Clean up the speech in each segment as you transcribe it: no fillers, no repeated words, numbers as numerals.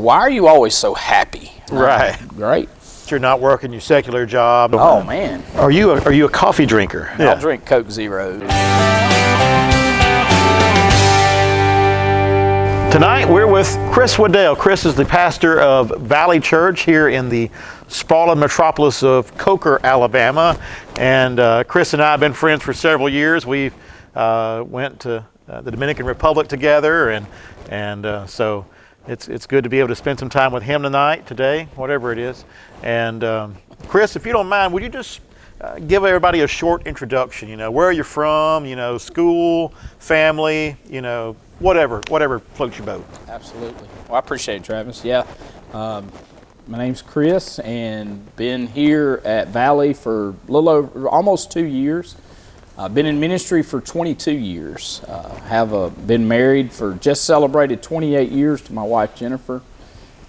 Why are you always so happy? Right. Great. You're not working your secular job. Oh man. Are you a coffee drinker? I'll drink Coke Zero. Tonight we're with Chris Waddell. Chris is the pastor of Valley Church here in the sprawling metropolis of Coker, Alabama. And Chris and I have been friends for several years. We went to the Dominican Republic together, and so it's good to be able to spend some time with him today, whatever it is. And Chris, if you don't mind, would you just give everybody a short introduction? You know, where are you from? You know, school, family. You know, whatever floats your boat. Absolutely. Well, I appreciate it, Travis. Yeah. My name's Chris, and been here at Valley for a little over almost 2 years. I've been in ministry for 22 years. Been married for just celebrated 28 years to my wife Jennifer,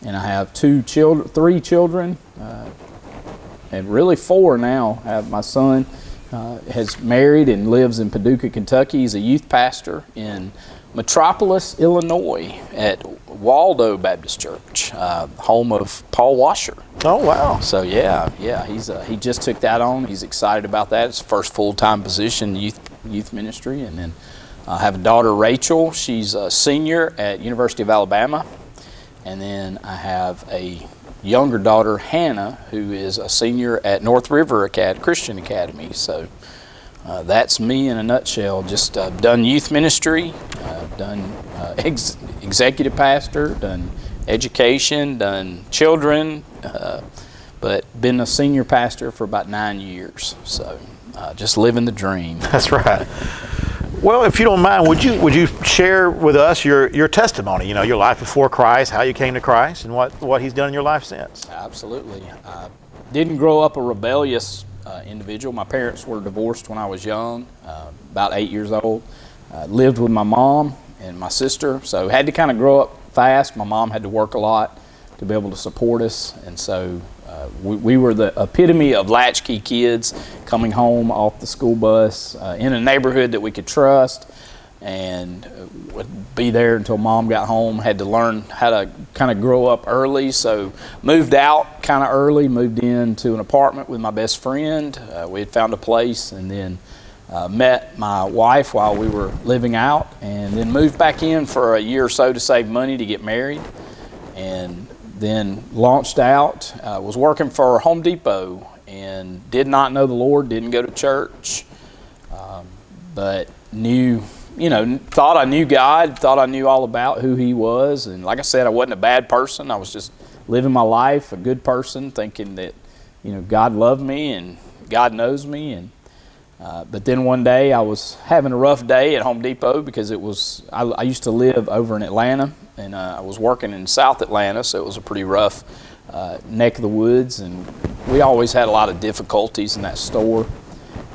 and I have three children, and really 4 now. I have my son has married and lives in Paducah, Kentucky. He's a youth pastor in Metropolis, Illinois, at Waddell Baptist Church, home of Paul Washer. Oh wow! So yeah, he just took that on. He's excited about that. It's his first full-time position in youth ministry. And then I have a daughter, Rachel. She's a senior at University of Alabama. And then I have a younger daughter, Hannah, who is a senior at North River Christian Academy. So that's me in a nutshell. Just done youth ministry, done executive pastor, done education, done children, but been a senior pastor for about 9 years. So just living the dream. That's right. Well, if you don't mind, would you share with us your testimony? You know, your life before Christ, how you came to Christ, and what He's done in your life since. Absolutely. I didn't grow up a rebellious individual. My parents were divorced when I was young, about 8 years old. Lived with my mom and my sister, so had to kind of grow up fast. My mom had to work a lot to be able to support us, and so we were the epitome of latchkey kids coming home off the school bus in a neighborhood that we could trust, and would be there until mom got home. Had to learn how to kind of grow up early, so moved out kind of early, moved into an apartment with my best friend. We had found a place, and then met my wife while we were living out, and then moved back in for a year or so to save money to get married, and then launched out. Was working for Home Depot and did not know the Lord, didn't go to church, but thought I knew God, thought I knew all about who He was. And like I said, I wasn't a bad person. I was just living my life, a good person, thinking that, God loved me and God knows me. And but then one day I was having a rough day at Home Depot because I used to live over in Atlanta, and I was working in South Atlanta, so it was a pretty rough neck of the woods, and we always had a lot of difficulties in that store.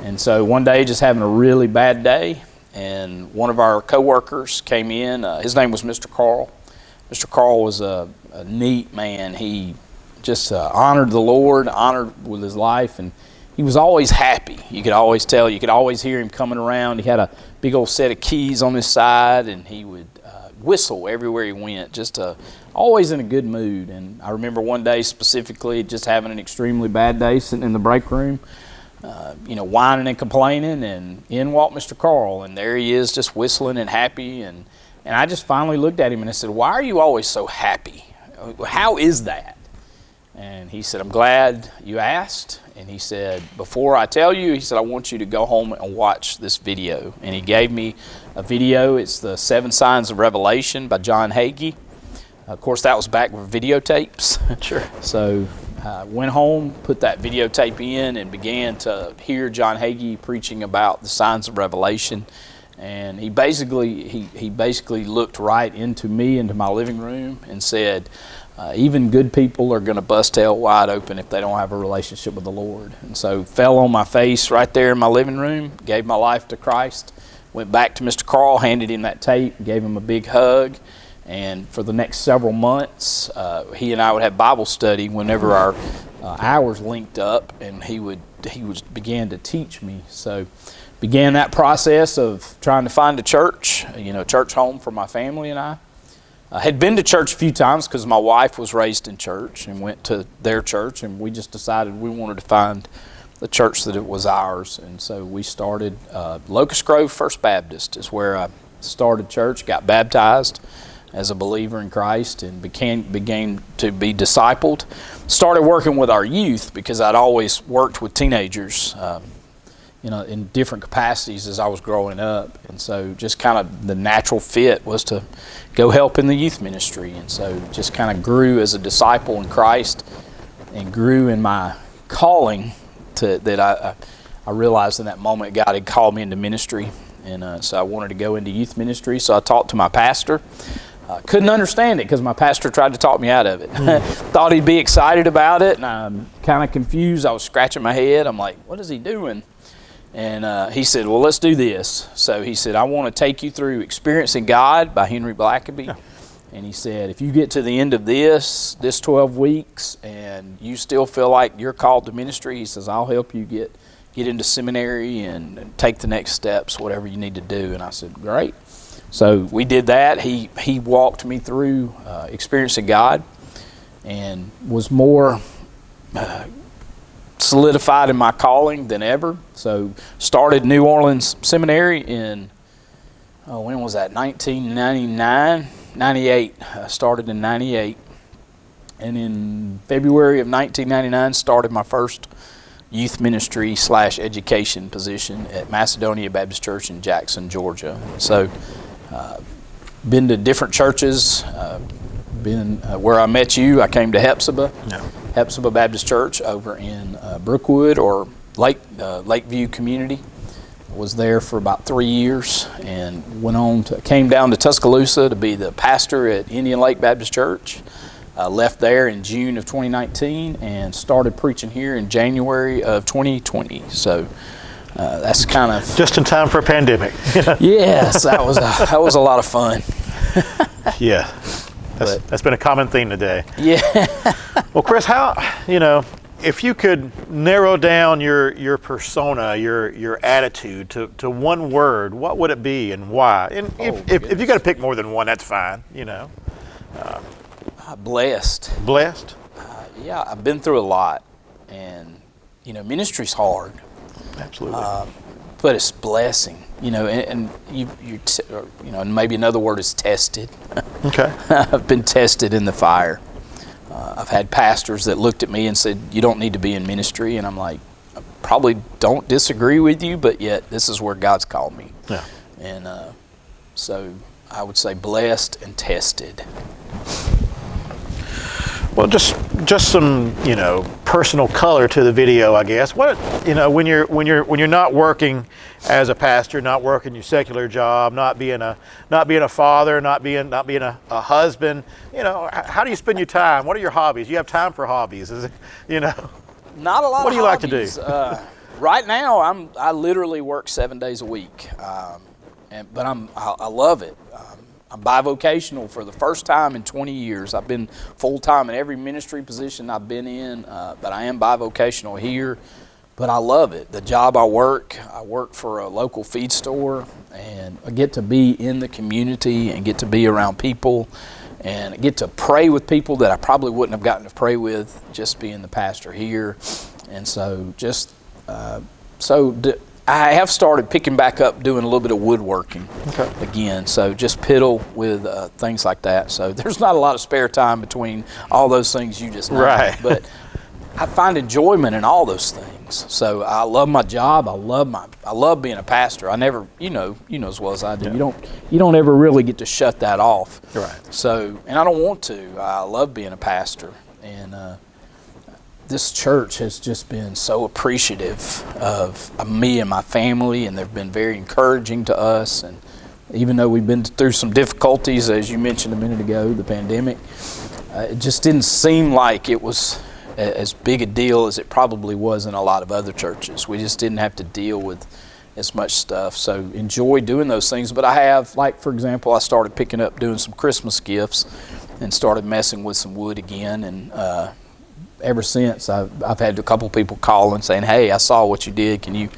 And so one day, just having a really bad day, and one of our coworkers came in. His name was Mr. Carl. Mr. Carl was a neat man. He just honored the Lord, honored with his life, and he was always happy. You could always tell. You could always hear him coming around. He had a big old set of keys on his side, and he would whistle everywhere he went, just always in a good mood. And I remember one day specifically just having an extremely bad day, sitting in the break room, whining and complaining, and in walked Mr. Carl, and there he is just whistling and happy. And I just finally looked at him and I said, "Why are you always so happy? How is that?" And he said, "I'm glad you asked." And he said, "Before I tell you," he said, "I want you to go home and watch this video." And he gave me a video. It's the 7 Signs of Revelation by John Hagee. Of course, that was back with videotapes. Sure. So I went home, put that videotape in, and began to hear John Hagee preaching about the signs of Revelation. And he basically looked right into me, into my living room, and said, even good people are going to bust hell wide open if they don't have a relationship with the Lord. And so fell on my face right there in my living room, gave my life to Christ, went back to Mr. Carl, handed him that tape, gave him a big hug. And for the next several months, he and I would have Bible study whenever our hours linked up, and he began to teach me. So began that process of trying to find a church home for my family and I. I had been to church a few times because my wife was raised in church and went to their church, and we just decided we wanted to find the church that it was ours. And so we started Locust Grove First Baptist is where I started church, got baptized as a believer in Christ, and began to be discipled. Started working with our youth because I'd always worked with teenagers in different capacities as I was growing up. And so just kind of the natural fit was to go help in the youth ministry. And so just kind of grew as a disciple in Christ and grew in my calling that I realized in that moment God had called me into ministry. And so I wanted to go into youth ministry. So I talked to my pastor. Couldn't understand it because my pastor tried to talk me out of it. Thought he'd be excited about it, and I'm kind of confused. I was scratching my head. I'm like, what is he doing? And he said, well, let's do this. So he said, I want to take you through Experiencing God by Henry Blackaby. Yeah. And he said, if you get to the end of this 12 weeks and you still feel like you're called to ministry, he says, I'll help you get into seminary and take the next steps, whatever you need to do. And I said, great. So we did that. He walked me through Experiencing God and was more solidified in my calling than ever. So started New Orleans Seminary in, when was that, 1999? 98. I started in 98. And in February of 1999 started my first youth ministry / education position at Macedonia Baptist Church in Jackson, Georgia. So been to different churches, been where I met you. I came to Hepzibah, Hepzibah Baptist Church over in Brookwood or Lakeview Community. Was there for about 3 years and came down to Tuscaloosa to be the pastor at Indian Lake Baptist Church. Left there in June of 2019 and started preaching here in January of 2020. So that's kind of just in time for a pandemic. Yes, that was a lot of fun. Yeah, that's been a common theme today. Yeah. Well, Chris, if you could narrow down your persona, your attitude to one word, what would it be and why? And if you got to pick more than one, that's fine. Blessed. Blessed? Yeah, I've been through a lot, and ministry's hard. Absolutely. But it's blessing, and and maybe another word is tested. Okay. I've been tested in the fire. I've had pastors that looked at me and said, you don't need to be in ministry, and I'm like, I probably don't disagree with you, but yet this is where God's called me. Yeah. And so I would say blessed and tested. Well, just some personal color to the video, I guess. What when you're not working as a pastor, not working your secular job, not being a father, not being a husband, how do you spend your time? What are your hobbies? You have time for hobbies? Is it Not a lot. What do you like to do? Right now, I literally work 7 days a week, but I love it. I'm bivocational for the first time in 20 years. I've been full-time in every ministry position I've been in, but I am bivocational here. But I love it. The job I work for a local feed store, and I get to be in the community and get to be around people and I get to pray with people that I probably wouldn't have gotten to pray with just being the pastor here. And so I have started picking back up doing a little bit of woodworking again. So just piddle with things like that. So there's not a lot of spare time between all those things you just named. Right. But I find enjoyment in all those things. So I love my job. I love being a pastor. I never, you know as well as I do. Yeah. You don't ever really get to shut that off. Right. So, and I don't want to. I love being a pastor. And this church has just been so appreciative of me and my family, and they've been very encouraging to us. And even though we've been through some difficulties, as you mentioned a minute ago, the pandemic, it just didn't seem like it was as big a deal as it probably was in a lot of other churches. We just didn't have to deal with as much stuff. So enjoy doing those things. But I have, like, for example, I started picking up doing some Christmas gifts and started messing with some wood again. And ever since, I've had a couple people calling saying, hey, I saw what you did. Can you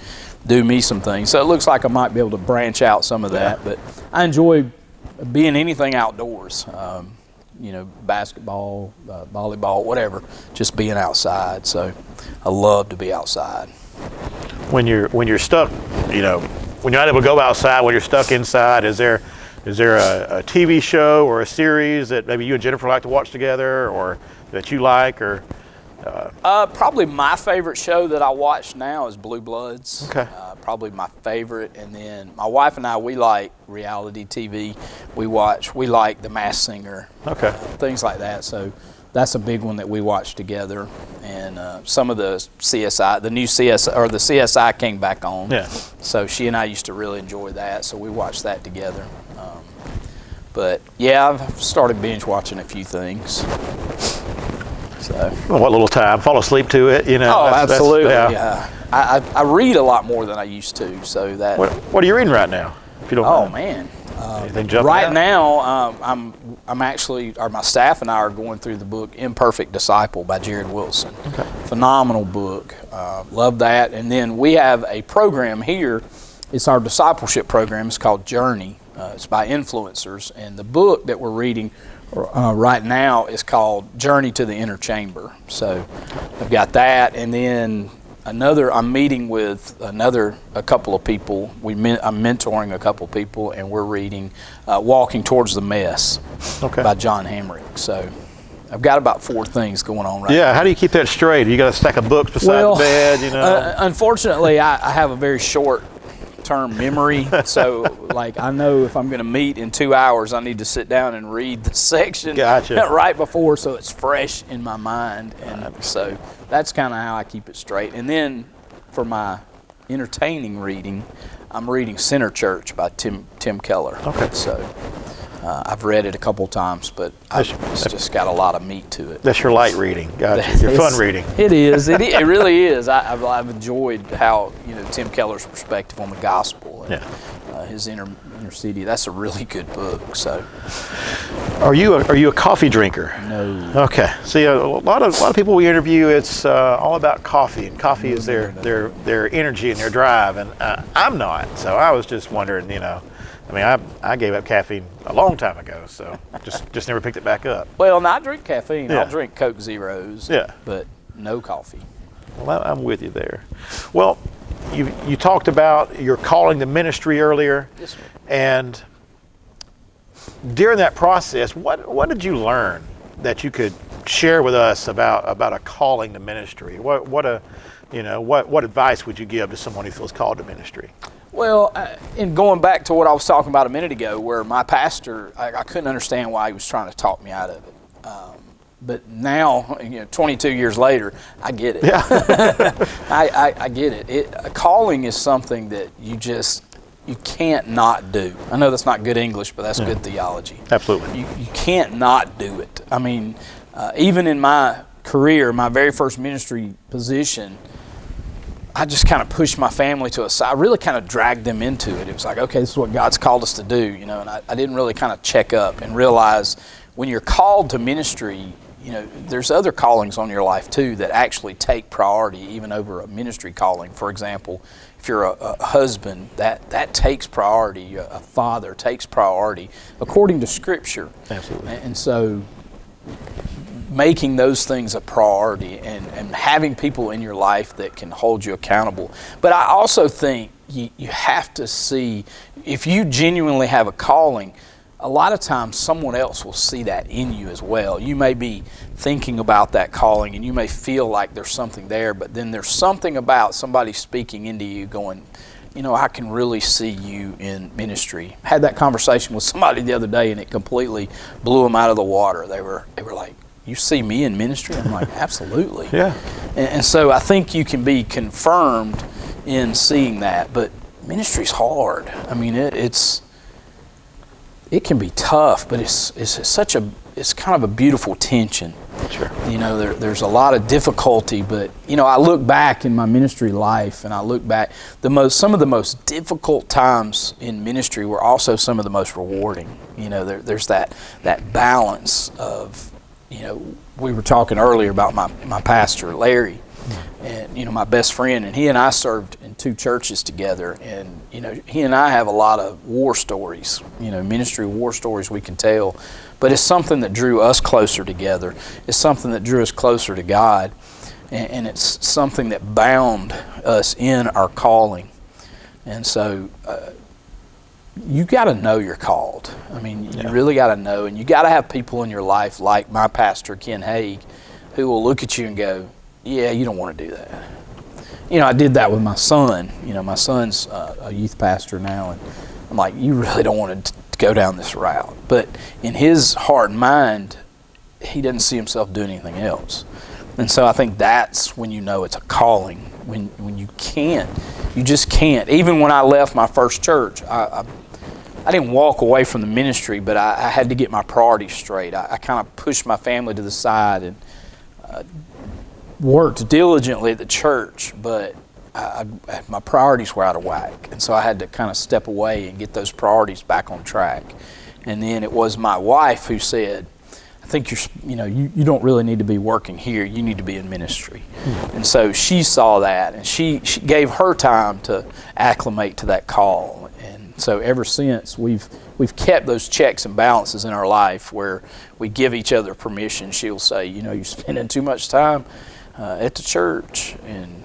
do me some things? So it looks like I might be able to branch out some of that. But I enjoy being anything outdoors. Basketball, volleyball, whatever. Just being outside. So I love to be outside. When you're stuck, when you're not able to go outside, when you're stuck inside, is there a TV show or a series that maybe you and Jennifer like to watch together, or that you like, or? Probably my favorite show that I watch now is Blue Bloods. Okay. Probably my favorite, and then my wife and I, we like reality TV. We like The Masked Singer. Okay. Things like that. So that's a big one that we watch together. And some of the CSI, the new CSI, or the CSI came back on. Yeah. So she and I used to really enjoy that, so we watched that together. But yeah, I've started binge watching a few things. So. Well, what little time? Fall asleep to it, Oh, absolutely. Yeah. I read a lot more than I used to, so that. What are you reading right now? If you don't mind. Man. Anything jumping right out? now, I'm actually, or my staff and I are going through the book Imperfect Disciple by Jared Wilson. Okay. Phenomenal book. Love that. And then we have a program here. It's our discipleship program. It's called Journey. It's by influencers, and the book that we're reading right now is called Journey to the Inner Chamber. So I've got that, and then I'm meeting with a couple of people. I'm mentoring a couple of people, and we're reading Walking Towards the Mess by John Hamrick. So I've got about 4 things going on right now. Yeah, how do you keep that straight? You got a stack of books beside the bed, Unfortunately, I have a very short-term memory, so like I know if I'm going to meet in 2 hours, I need to sit down and read the section right before, so it's fresh in my mind, and so that's kind of how I keep it straight. And then for my entertaining reading, I'm reading Center Church by Tim Keller. Okay. So I've read it a couple times, but it's just got a lot of meat to it. That's your light reading. Gotcha. Your fun reading. It is. It really is. I've enjoyed how Tim Keller's perspective on the gospel and his inner city. That's a really good book. So, are you a coffee drinker? No. Okay. See, a lot of people we interview, it's all about coffee, and coffee is their energy and their drive, and I'm not. So I was just wondering, I gave up caffeine a long time ago, so just never picked it back up. Well, I drink caffeine. Yeah. I'll drink Coke Zeros. Yeah. But no coffee. Well, I'm with you there. Well, you talked about your calling to ministry earlier. Yes, sir. And during that process, what did you learn that you could share with us about a calling to ministry? What advice would you give to someone who feels called to ministry? Well, in going back to what I was talking about a minute ago, where my pastor, I couldn't understand why he was trying to talk me out of it. But now, 22 years later, I get it. Yeah. I get it. A calling is something that you can't not do. I know that's not good English, but that's good theology. Absolutely. You can't not do it. I mean, even in my career, my very first ministry position, I just kind of pushed my family to a side. I really kind of dragged them into it. It was like, okay, this is what God's called us to do, and I didn't really kind of check up and realize when you're called to ministry, there's other callings on your life too that actually take priority even over a ministry calling. For example, if you're a husband, that takes priority. A father takes priority according to Scripture. Absolutely. And so making those things a priority and having people in your life that can hold you accountable. But I also think you have to see, if you genuinely have a calling, a lot of times someone else will see that in you as well. You may be thinking about that calling and you may feel like there's something there, but then there's something about somebody speaking into you going, I can really see you in ministry. I had that conversation with somebody the other day and it completely blew them out of the water. They were like, you see me in ministry? I'm like, absolutely. Yeah. And so I think you can be confirmed in seeing that, but ministry's hard. I mean, it can be tough, but it's kind of a beautiful tension. Sure. There's a lot of difficulty, but I look back in my ministry life, and I look back some of the most difficult times in ministry were also some of the most rewarding. There's that balance of, we were talking earlier about my pastor Larry, and my best friend, and he and I served in 2 churches together, and he and I have a lot of war stories, ministry war stories we can tell, but it's something that drew us closer together. It's something that drew us closer to God, and it's something that bound us in our calling. And so you got to know you're called. I mean, you really got to know, and you got to have people in your life like my pastor, Ken Haig, who will look at you and go, yeah, you don't want to do that. I did that with my son. My son's a youth pastor now, and I'm like, you really don't want to go down this route. But in his heart and mind, he doesn't see himself doing anything else. And so I think that's when you know it's a calling, when you can't. You just can't. Even when I left my first church, I didn't walk away from the ministry, but I had to get my priorities straight. I kind of pushed my family to the side and worked diligently at the church, but my priorities were out of whack. And so I had to kind of step away and get those priorities back on track. And then it was my wife who said, I think you don't really need to be working here. You need to be in ministry. And so she saw that, and she gave her time to acclimate to that call. And so ever since, we've kept those checks and balances in our life where we give each other permission. She'll say, you're spending too much time at the church, and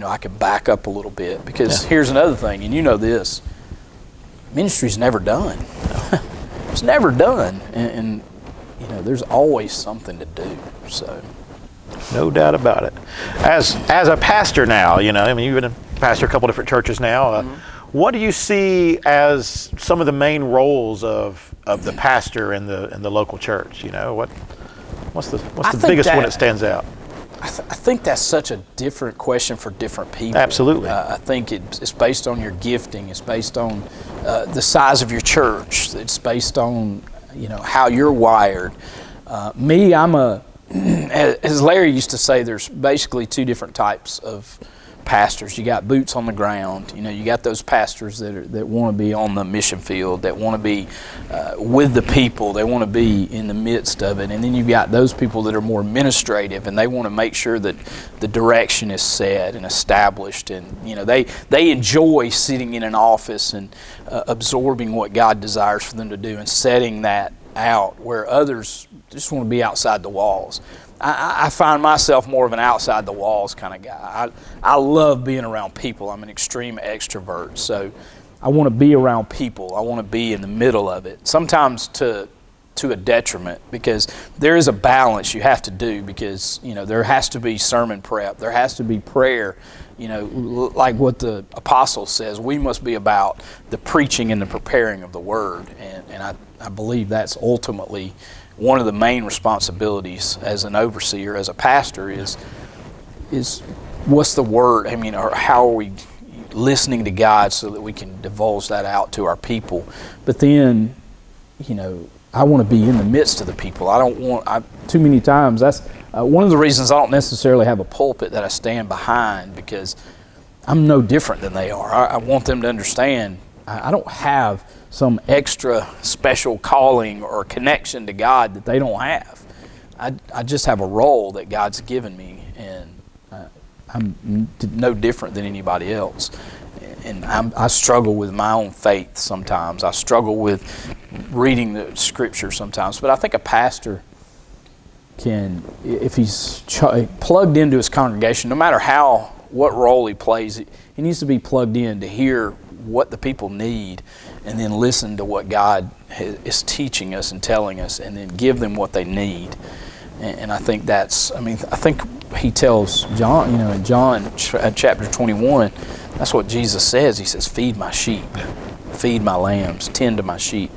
I can back up a little bit, because here's another thing, and this, ministry's never done. It's never done, and there's always something to do. So, no doubt about it. As a pastor now, you've been a pastor a couple different churches now. What do you see as some of the main roles of the pastor in the local church? What's the biggest one that stands out? I think that's such a different question for different people. Absolutely. I think it's based on your gifting. It's based on the size of your church. It's based on how you're wired. Me, as Larry used to say, there's basically 2 different types of pastors. You got boots on the ground. You got those pastors that want to be on the mission field, that want to be with the people. They want to be in the midst of it. And then you've got those people that are more administrative, and they want to make sure that the direction is set and established. And they enjoy sitting in an office and absorbing what God desires for them to do and setting that out, where others just want to be outside the walls. I find myself more of an outside the walls kind of guy. I love being around people. I'm an extreme extrovert, so I want to be around people. I want to be in the middle of it. Sometimes to a detriment, because there is a balance you have to do, because there has to be sermon prep. There has to be prayer. Like what the apostle says, we must be about the preaching and the preparing of the word. And I believe that's ultimately one of the main responsibilities as an overseer, as a pastor, is what's the word? Or how are we listening to God so that we can divulge that out to our people? But then, I want to be in the midst of the people. I don't want, too many times, that's one of the reasons I don't necessarily have a pulpit that I stand behind, because I'm no different than they are. I want them to understand I don't have some extra special calling or connection to God that they don't have. I just have a role that God's given me, and I'm no different than anybody else. And I struggle with my own faith sometimes. I struggle with reading the scripture sometimes. But I think a pastor can, if he's plugged into his congregation, no matter what role he plays, he needs to be plugged in to hear what the people need, and then listen to what God is teaching us and telling us, and then give them what they need. And I think I think he tells John, in John chapter 21, that's what Jesus says. He says, feed my sheep, feed my lambs, tend to my sheep.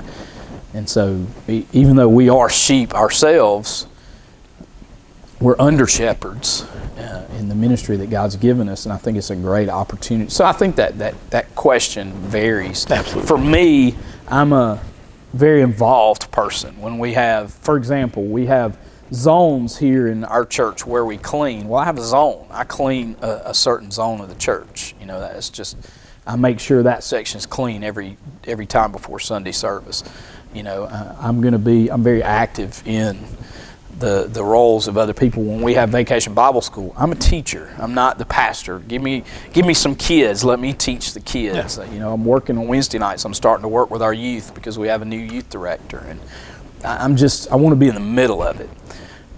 And so even though we are sheep ourselves, we're under shepherds in the ministry that God's given us, and I think it's a great opportunity. So I think that question varies. Absolutely. For me, I'm a very involved person. When we have, for example, we have zones here in our church where we clean. Well, I have a zone. I clean a certain zone of the church. That's just, I make sure that section's clean every time before Sunday service. I'm very active in the roles of other people. When we have Vacation Bible School, I'm a teacher. I'm not the pastor. Give me some kids. Let me teach the kids. Yeah. You know, I'm working on Wednesday nights. I'm starting to work with our youth because we have a new youth director, and I want to be in the middle of it.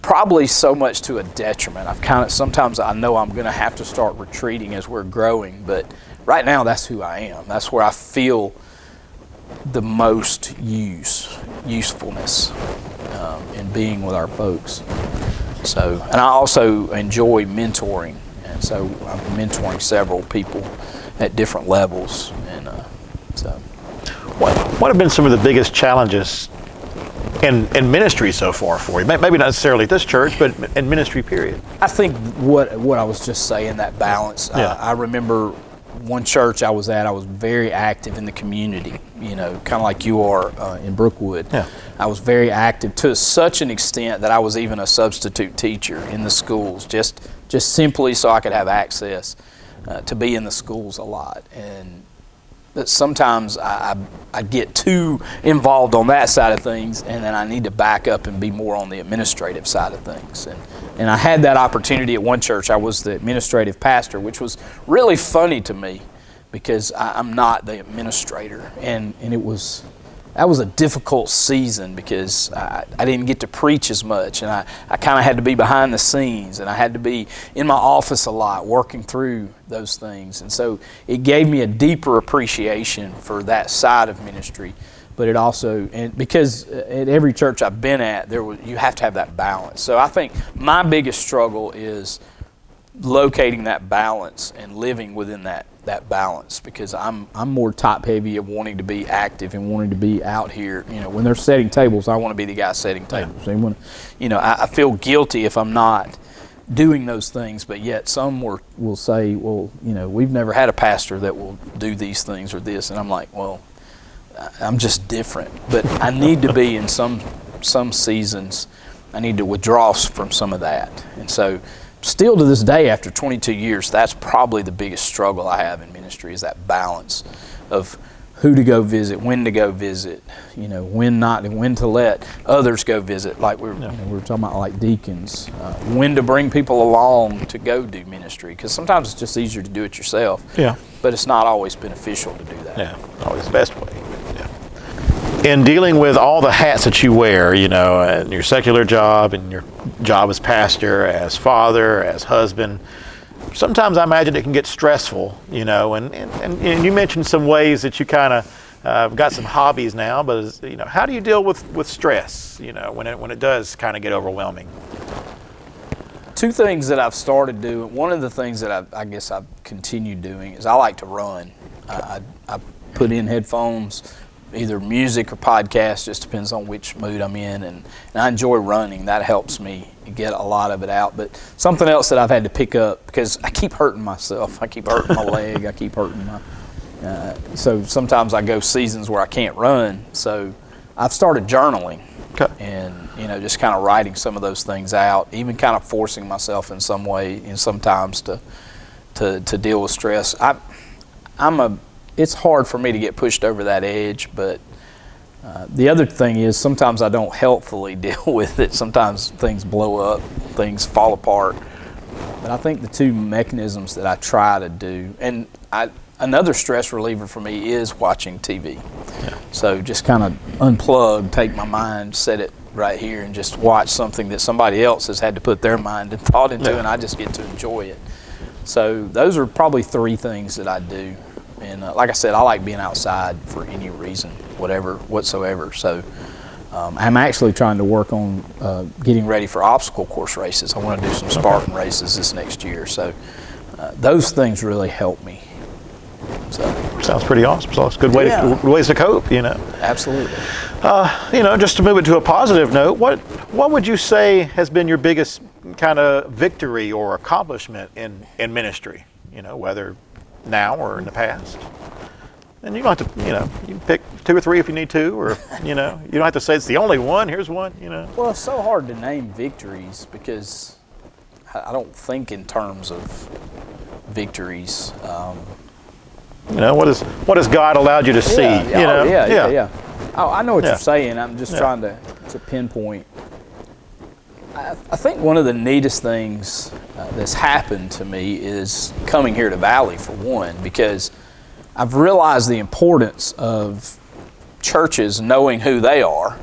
Probably so much to a detriment. Sometimes I know I'm going to have to start retreating as we're growing, but right now that's who I am. That's where I feel the most usefulness in being with our folks. So, and I also enjoy mentoring, and so I'm mentoring several people at different levels, and so. What have been some of the biggest challenges in ministry so far for you? Maybe not necessarily at this church, but in ministry period. I think what I was just saying, that balance. Yeah. I remember one church I was at, I was very active in the community, you know, kind of like you are in Brookwood. Yeah. I was very active to such an extent that I was even a substitute teacher in the schools, just simply so I could have access to be in the schools a lot. And but sometimes I get too involved on that side of things, and then I need to back up and be more on the administrative side of things. And I had that opportunity at one church. I was the administrative pastor, which was really funny to me because I'm not the administrator. And that was a difficult season because I didn't get to preach as much, and I kind of had to be behind the scenes, and I had to be in my office a lot working through those things. And so it gave me a deeper appreciation for that side of ministry. But it also, and because at every church I've been at, you have to have that balance. So I think my biggest struggle is locating that balance and living within that balance, because I'm more top heavy of wanting to be active and wanting to be out here. You know, when they're setting tables, I want to be the guy setting tables. And I feel guilty if I'm not doing those things, but yet some will say, well, you know, we've never had a pastor that will do these things or this, and I'm like, well, I'm just different. But I need to be in some seasons, I need to withdraw from some of that. And so still to this day, after 22 years, that's probably the biggest struggle I have in ministry, is that balance of who to go visit, when to go visit, you know, when not, and when to let others go visit, like we were talking about, like deacons, when to bring people along to go do ministry, because sometimes it's just easier to do it yourself. Yeah. But it's not always beneficial to do that. Yeah, always the best way. Yeah. In dealing with all the hats that you wear, you know, and your secular job and your job as pastor, as father, as husband, sometimes I imagine it can get stressful, you know, and you mentioned some ways that you kind of got some hobbies now, but, you know, how do you deal with stress, you know, when it does kind of get overwhelming? Two things that I've started doing. One of the things that I guess I've continued doing is I like to run. I put in headphones, either music or podcast, just depends on which mood I'm in, and I enjoy running. That helps me get a lot of it out. But something else that I've had to pick up, because I keep hurting myself. I keep hurting my leg. I keep hurting my... so sometimes I go seasons where I can't run. So I've started journaling. Okay. And, you know, just kind of writing some of those things out, even kind of forcing myself in some way, and sometimes to deal with stress. It's hard for me to get pushed over that edge, but the other thing is sometimes I don't helpfully deal with it. Sometimes things blow up, things fall apart. But I think the two mechanisms that I try to do, and another stress reliever for me is watching TV. Yeah. So just kind of unplug, take my mind, set it right here, and just watch something that somebody else has had to put their mind and thought into, and I just get to enjoy it. So those are probably three things that I do. And like I said, I like being outside for any reason, whatsoever. So I'm actually trying to work on getting ready for obstacle course races. I want to do some Spartan races this next year. So those things really help me. So sounds pretty awesome. So it's good ways to cope, you know. Absolutely. You know, just to move it to a positive note, what would you say has been your biggest kind of victory or accomplishment in ministry? You know, whether now or in the past. And you don't have to, you know, you can pick two or three if you need to, or, you know, you don't have to say it's the only one, here's one, you know. Well, it's so hard to name victories because I don't think in terms of victories. You know, what has God allowed you to see? Yeah. Oh, I know what you're saying. I'm just trying to pinpoint. I think one of the neatest things that's happened to me is coming here to Valley, for one, because I've realized the importance of churches knowing who they are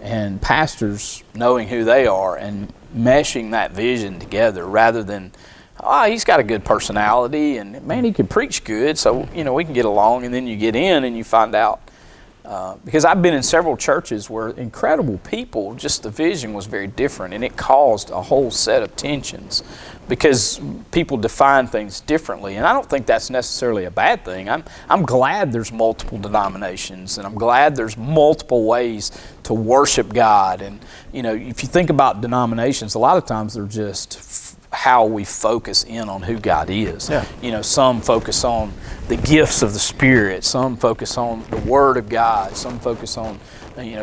and pastors knowing who they are and meshing that vision together rather than, oh, he's got a good personality and man, he can preach good, so we can get along. And then you get in and you find out, because I've been in several churches where incredible people, just the vision was very different, and it caused a whole set of tensions because people define things differently. And I don't think that's necessarily a bad thing. I'm glad there's multiple denominations, and I'm glad there's multiple ways to worship God. And if you think about denominations, a lot of times they're just how we focus in on who God is. Yeah. Some focus on the gifts of the Spirit, some focus on the Word of God, some focus on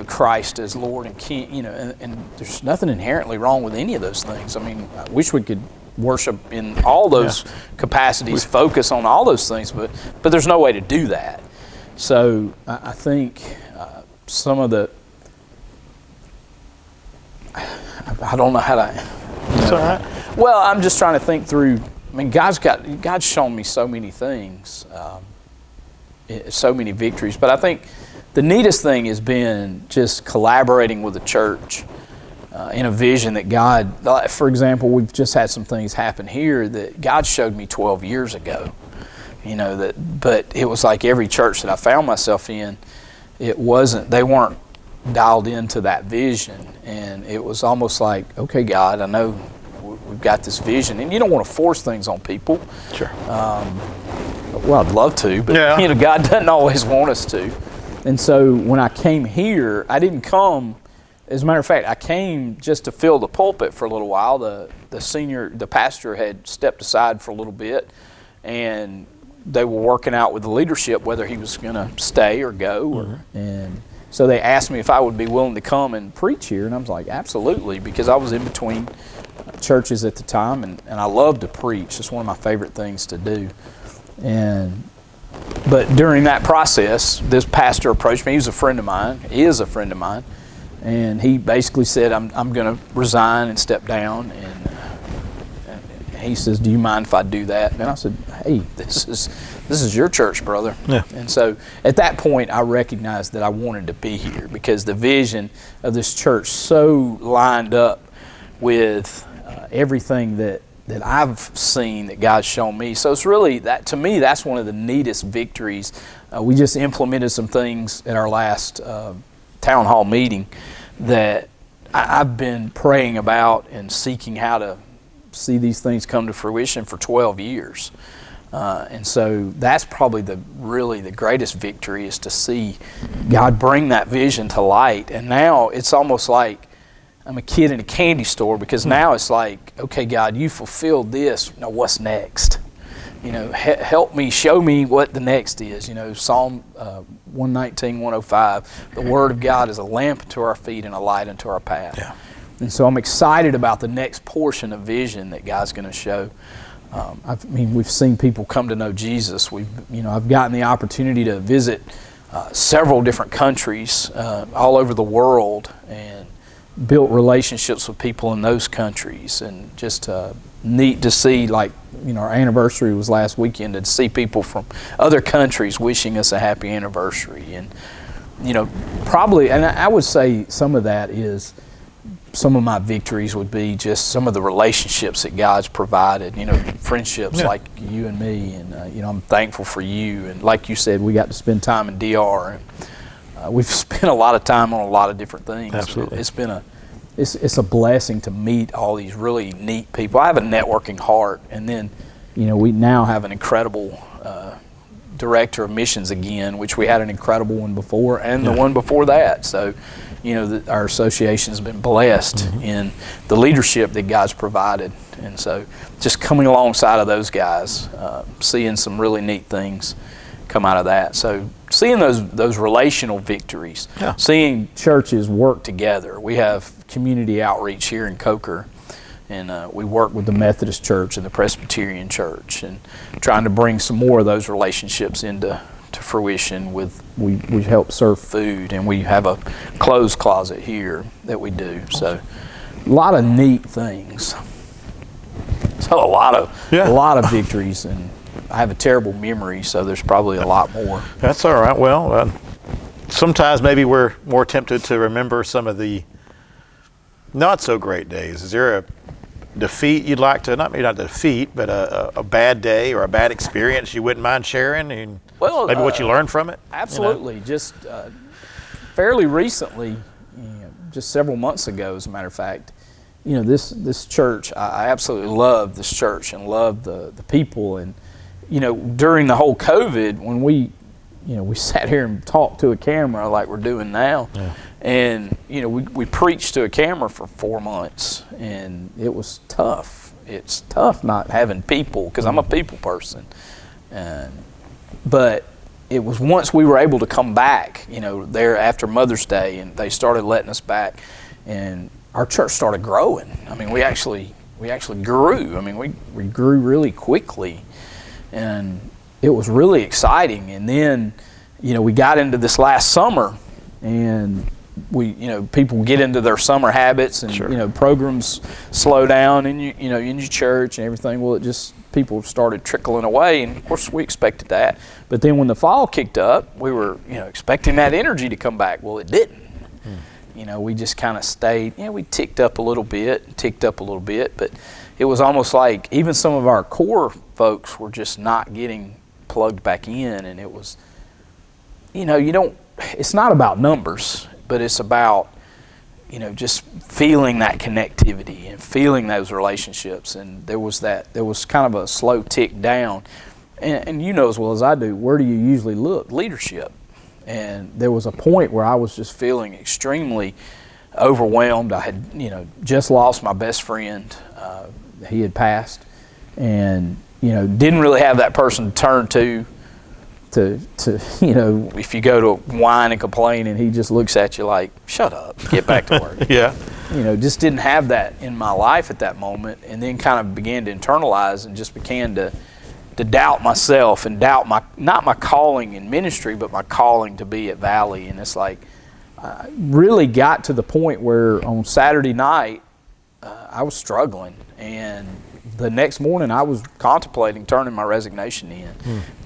Christ as Lord and King, and there's nothing inherently wrong with any of those things. I mean, I wish we could worship in all those capacities, focus on all those things, but there's no way to do that. So I think some of the, I don't know how to. That's all right. Well, I'm just trying to think through. I mean, God's shown me so many things, so many victories. But I think the neatest thing has been just collaborating with the church in a vision that God, for example, we've just had some things happen here that God showed me 12 years ago. But it was like every church that I found myself in, they weren't dialed into that vision, and it was almost like, okay, God, I know we've got this vision, and you don't want to force things on people. Sure. Well, I'd love to, but God doesn't always want us to. And so when I came here, I didn't come. As a matter of fact, I came just to fill the pulpit for a little while. The pastor had stepped aside for a little bit, and they were working out with the leadership whether he was going to stay or go, and so they asked me if I would be willing to come and preach here, and I was like, absolutely, because I was in between churches at the time, and I love to preach. It's one of my favorite things to do. But during that process, this pastor approached me. He is a friend of mine, and he basically said, I'm going to resign and step down, and he says, do you mind if I do that? And I said, hey, this is your church, brother. Yeah. And so at that point, I recognized that I wanted to be here because the vision of this church so lined up with everything that I've seen that God's shown me. So it's really, that to me, that's one of the neatest victories. We just implemented some things at our last town hall meeting that I've been praying about and seeking how to see these things come to fruition for 12 years. And so that's probably the greatest victory, is to see God bring that vision to light. And now it's almost like I'm a kid in a candy store, because now it's like, okay, God, you fulfilled this. Now what's next? Help me, show me what the next is. Psalm 119, 105, the Word of God is a lamp unto our feet and a light unto our path. Yeah. And so I'm excited about the next portion of vision that God's going to show. We've seen people come to know Jesus. I've gotten the opportunity to visit several different countries all over the world, and built relationships with people in those countries, and just neat to see, our anniversary was last weekend, to see people from other countries wishing us a happy anniversary. And probably, and I would say some of that is, some of my victories would be just some of the relationships that God's provided, friendships like you and me, and I'm thankful for you. And like you said, we got to spend time in DR, and we've spent a lot of time on a lot of different things. Absolutely. It's a blessing to meet all these really neat people. I have a networking heart, and then we now have an incredible director of missions again, which we had an incredible one before, and the one before that. So our association has been blessed in the leadership that God's provided. And so just coming alongside of those guys, seeing some really neat things come out of that. So seeing those relational victories, seeing churches work together. We have community outreach here in Coker, and we work with the Methodist Church and the Presbyterian Church, and trying to bring some more of those relationships into fruition. We help serve food, and we have a clothes closet here that we do. So a lot of neat things. So a lot of victories, and I have a terrible memory, so there's probably a lot more. That's all right. Well, sometimes maybe we're more tempted to remember some of the not so great days. Is there a defeat you'd like to, maybe not defeat, but a bad day or a bad experience you wouldn't mind sharing, and maybe what you learned from it? Absolutely. You know? Just fairly recently, just several months ago, as a matter of fact, this church, I absolutely love this church and love the people. And, during the whole COVID, when we sat here and talked to a camera like we're doing now, and, we preached to a camera for 4 months, and it was tough. It's tough not having people, because I'm a people person. But it was once we were able to come back, there after Mother's Day, and they started letting us back, and our church started growing. I mean, we actually grew. I mean, we grew really quickly, and it was really exciting. And then, we got into this last summer, and people get into their summer habits, and sure. Programs slow down in your church and everything. Well, people started trickling away, and of course we expected that. But then when the fall kicked up, we were expecting that energy to come back. Well, it didn't. We just kind of stayed. We ticked up a little bit, but it was almost like even some of our core folks were just not getting plugged back in, and it was, it's not about numbers, but it's about, just feeling that connectivity and feeling those relationships. And there was kind of a slow tick down. And as well as I do, where do you usually look? Leadership. And there was a point where I was just feeling extremely overwhelmed. I had, just lost my best friend. He had passed, and, didn't really have that person to turn to, if you go to whine and complain, and he just looks at you like, shut up, get back to work. Yeah. Just didn't have that in my life at that moment, and then kind of began to internalize and just began to doubt myself and doubt not my calling in ministry, but my calling to be at Valley. And it's like, I really got to the point where on Saturday night, I was struggling, and the next morning I was contemplating turning my resignation in.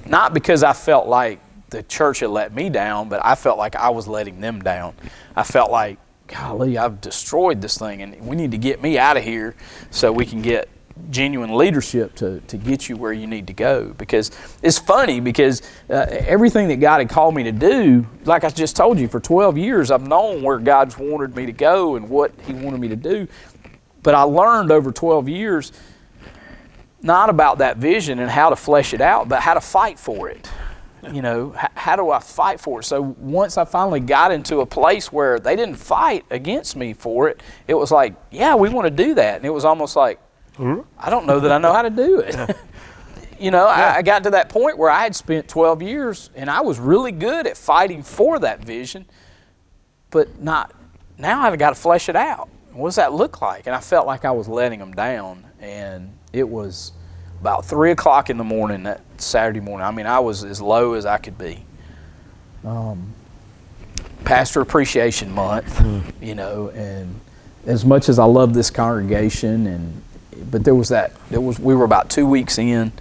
Not because I felt like the church had let me down, but I felt like I was letting them down. I felt like, golly, I've destroyed this thing, and we need to get me out of here so we can get genuine leadership to get you where you need to go. Because it's funny, because everything that God had called me to do, like I just told you, for 12 years I've known where God's wanted me to go and what He wanted me to do. But I learned over 12 years not about that vision and how to flesh it out, but how to fight for it. How do I fight for it? So once I finally got into a place where they didn't fight against me for it, it was like, yeah, we want to do that. And it was almost like, I don't know that I know how to do it. I got to that point where I had spent 12 years, and I was really good at fighting for that vision, but now I've got to flesh it out. What does that look like? And I felt like I was letting them down, and it was about 3 o'clock in the morning that Saturday morning. I mean, I was as low as I could be. Pastor Appreciation Month, and as much as I love this congregation, but we were about 2 weeks in,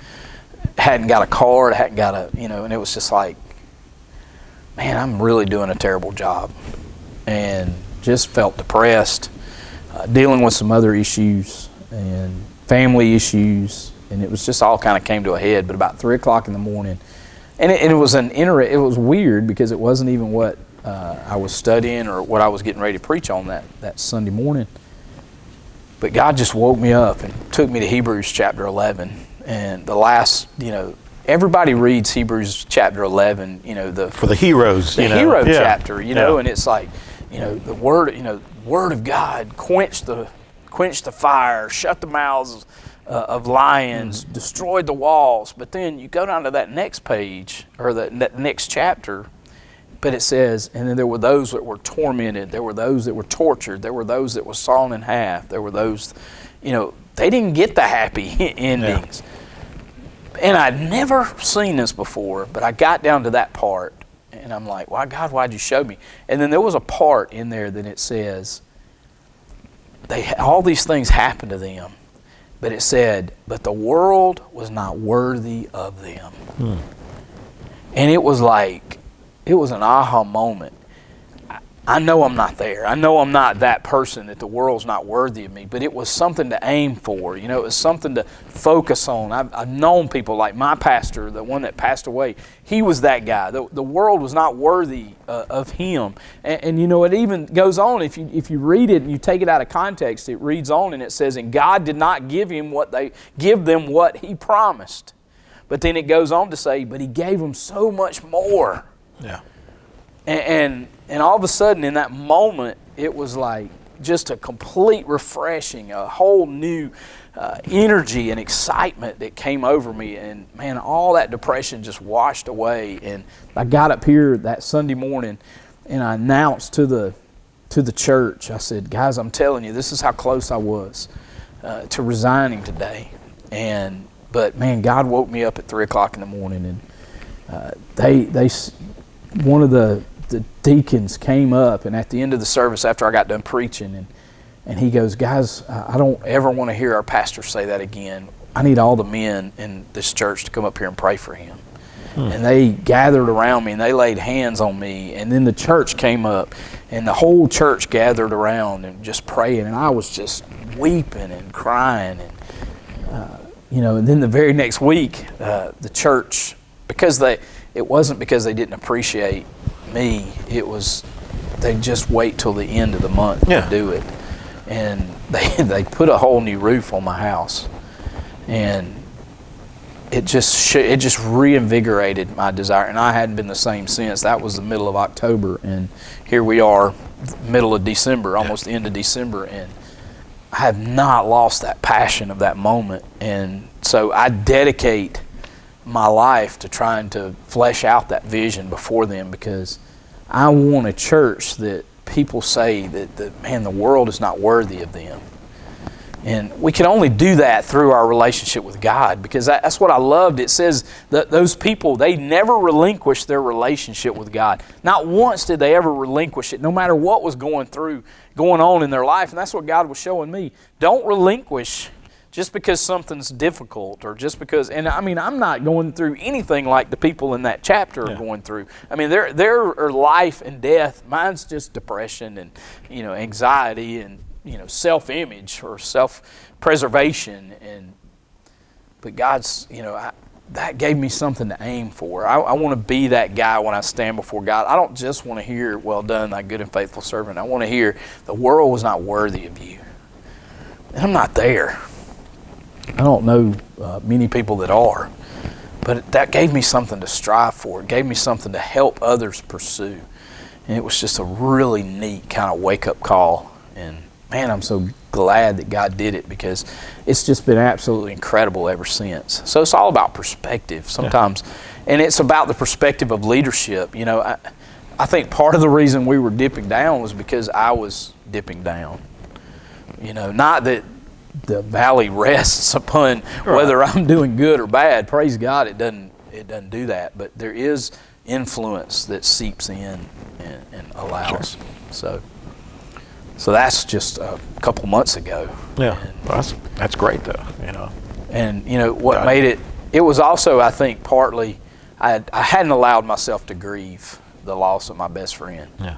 hadn't got a card, and it was just like, man, I'm really doing a terrible job, and just felt depressed, dealing with some other issues and family issues, and it was just all kind of came to a head. But about 3 o'clock in the morning, and it was weird, because it wasn't even what I was studying or what I was getting ready to preach on that Sunday morning. But God just woke me up and took me to Hebrews chapter 11. And the last, everybody reads Hebrews chapter 11, for the heroes, hero chapter, and it's like, the word of God, quench the fire, shut the mouths of lions, destroyed the walls. But then you go down to that next page, or that next chapter, but it says, and then there were those that were tormented, there were those that were tortured, there were those that were sawn in half, there were those, they didn't get the happy endings. And I'd never seen this before, but I got down to that part, and I'm like, why, God, why'd you show me? And then there was a part in there that it says, all these things happened to them, but it said, but the world was not worthy of them. And it was an aha moment. I know I'm not there. I know I'm not that person, that the world's not worthy of me, but it was something to aim for. You know, it was something to focus on. I've known people like my pastor, the one that passed away. He was that guy. The world was not worthy of him. And you know, it even goes on. If you read it and you take it out of context, it reads on and it says, and God did not give them what he promised. But then it goes on to say, but he gave them so much more. Yeah. And all of a sudden in that moment, it was like just a complete refreshing, a whole new energy and excitement that came over me. And man, all that depression just washed away. And I got up here that Sunday morning and I announced to the church, I said, guys, I'm telling you, this is how close I was to resigning today. But man, God woke me up at 3 o'clock in the morning, and one of the deacons came up, and at the end of the service after I got done preaching, and he goes, guys, I don't ever want to hear our pastor say that again. I need all the men in this church to come up here and pray for him. And they gathered around me and they laid hands on me, and then the church came up and the whole church gathered around and just praying, and I was just weeping and crying. And and then the very next week the church, it wasn't because they didn't appreciate me, it was they just wait till the end of the month to do it. And they put a whole new roof on my house, and it just reinvigorated my desire, and I hadn't been the same since. That was the middle of October, and here we are, middle of December, almost the end of December, and I have not lost that passion of that moment. And so I dedicate my life to trying to flesh out that vision before them, because I want a church that people say that the world is not worthy of them. And we can only do that through our relationship with God, because that's what I loved. It says that those people, they never relinquished their relationship with God. Not once did they ever relinquish it, no matter what was going on in their life. And that's what God was showing me. Don't relinquish just because something's difficult, or just because, and I mean, I'm not going through anything like the people in that chapter are going through. I mean, there are life and death. Mine's just depression and, anxiety and, self-image or self-preservation. But God's, that gave me something to aim for. I want to be that guy when I stand before God. I don't just want to hear, well done, thy good and faithful servant. I want to hear, the world was not worthy of you. And I'm not there. I don't know many people that are. But that gave me something to strive for. It gave me something to help others pursue. And it was just a really neat kind of wake-up call. And man, I'm so glad that God did it, because it's just been absolutely incredible ever since. So it's all about perspective sometimes. And it's about the perspective of leadership. I think part of the reason we were dipping down was because I was dipping down. Not that the valley rests upon whether I'm doing good or bad. Praise God, it doesn't do that. But there is influence that seeps in and allows. So that's just a couple months ago. Yeah, that's great though. And what made it was also, I think, partly I hadn't allowed myself to grieve the loss of my best friend. Yeah.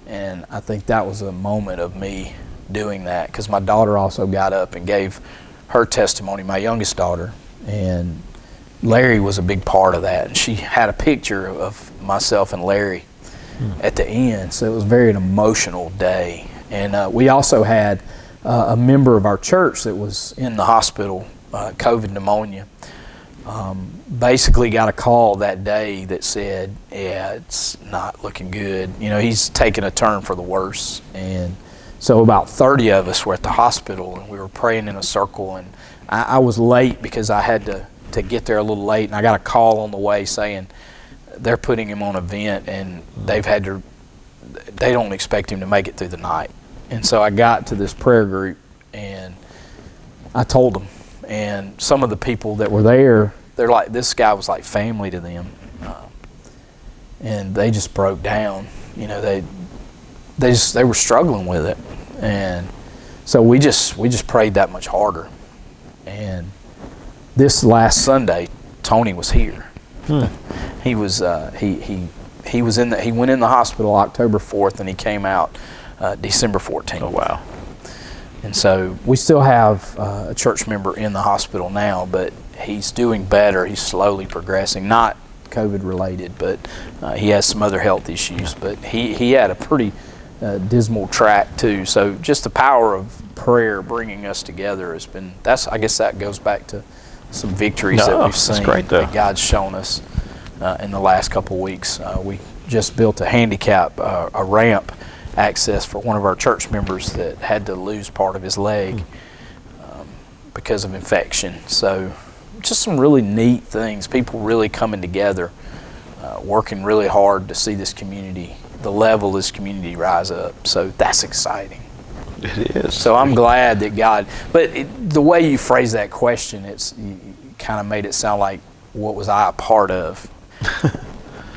And I think that was a moment of me doing that, because my daughter also got up and gave her testimony, my youngest daughter, and Larry was a big part of that. And she had a picture of myself and Larry at the end, so it was very an emotional day. And we also had a member of our church that was in the hospital, COVID pneumonia. Basically got a call that day that said, yeah, it's not looking good. He's taking a turn for the worse. And so about 30 of us were at the hospital, and we were praying in a circle. And I was late because I had to get there a little late, and I got a call on the way saying they're putting him on a vent, and they don't expect him to make it through the night. And so I got to this prayer group, and I told them. And some of the people that were there, they're like, this guy was like family to them. And they just broke down. They were struggling with it. And So we just prayed that much harder. And this last Sunday, Tony was here. He was he went in the hospital October 4th, and he came out December 14th. Oh, wow. And so we still have a church member in the hospital now, but he's doing better. He's slowly progressing, not COVID related, but he has some other health issues. But he had a pretty dismal track too. So just the power of prayer bringing us together has been, I guess that goes back to some victories that we've seen that God's shown us in the last couple of weeks. We just built a ramp access for one of our church members that had to lose part of his leg because of infection. So just some really neat things, people really coming together, working really hard to see this community, the level of this community rise up. So that's exciting. It is. So I'm glad that God, but the way you phrase that question, you kind of made it sound like, what was I a part of?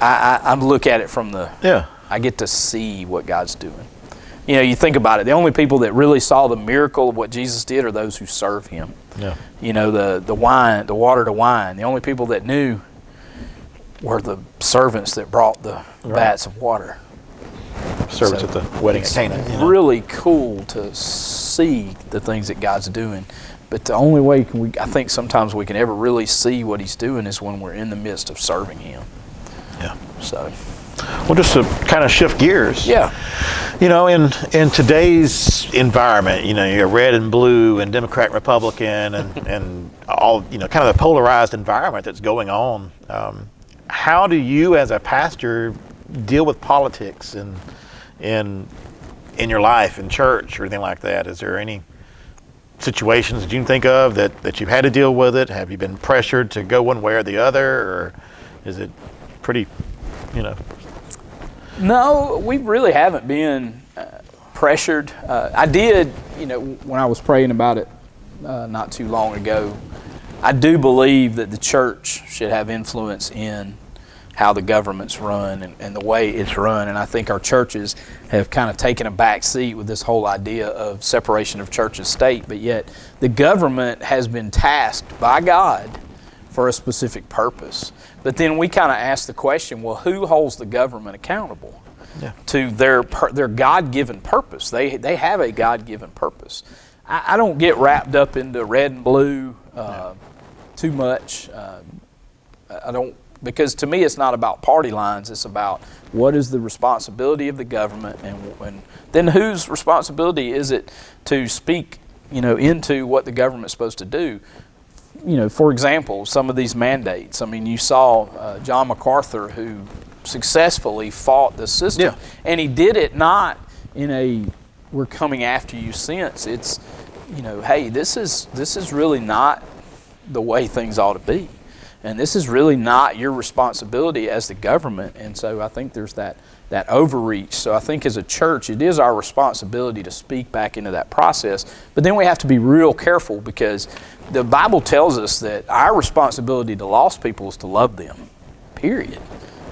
I look at it from I get to see what God's doing. You know, you think about it, the only people that really saw the miracle of what Jesus did are those who serve him. Yeah. You know, the water to wine. The only people that knew were the servants that brought the vats of water. Servants at the wedding at Cana. It's really cool to see the things that God's doing. But the only way I think sometimes we can ever really see what he's doing is when we're in the midst of serving him. Yeah. So. Well, just to kind of shift gears. Yeah. You know, in today's environment, you know, you're red and blue and Democrat and Republican and all, you know, kind of the polarized environment that's going on. How do you as a pastor deal with politics in your life, in church or anything like that? Is there any situations that you can think of that you've had to deal with it? Have you been pressured to go one way or the other, or is it pretty, you know? No, we really haven't been pressured. I did, you know, when I was praying about it not too long ago, I do believe that the church should have influence in how the government's run and the way it's run. And I think our churches have kind of taken a back seat with this whole idea of separation of church and state, but yet the government has been tasked by God for a specific purpose. But then we kind of ask the question, well, who holds the government accountable to their God-given purpose? They have a God-given purpose. I don't get wrapped up into red and blue too much. I don't, because to me it's not about party lines. It's about what is the responsibility of the government, and then whose responsibility is it to speak, you know, into what the government's supposed to do. You know, for example, some of these mandates. I mean, you saw John MacArthur, who successfully fought the system, and he did it not in a "we're coming after you" sense. It's, you know, hey, this is really not the way things ought to be, and this is really not your responsibility as the government. And so I think there's that overreach. So I think as a church, it is our responsibility to speak back into that process. But then we have to be real careful, because the Bible tells us that our responsibility to lost people is to love them, period.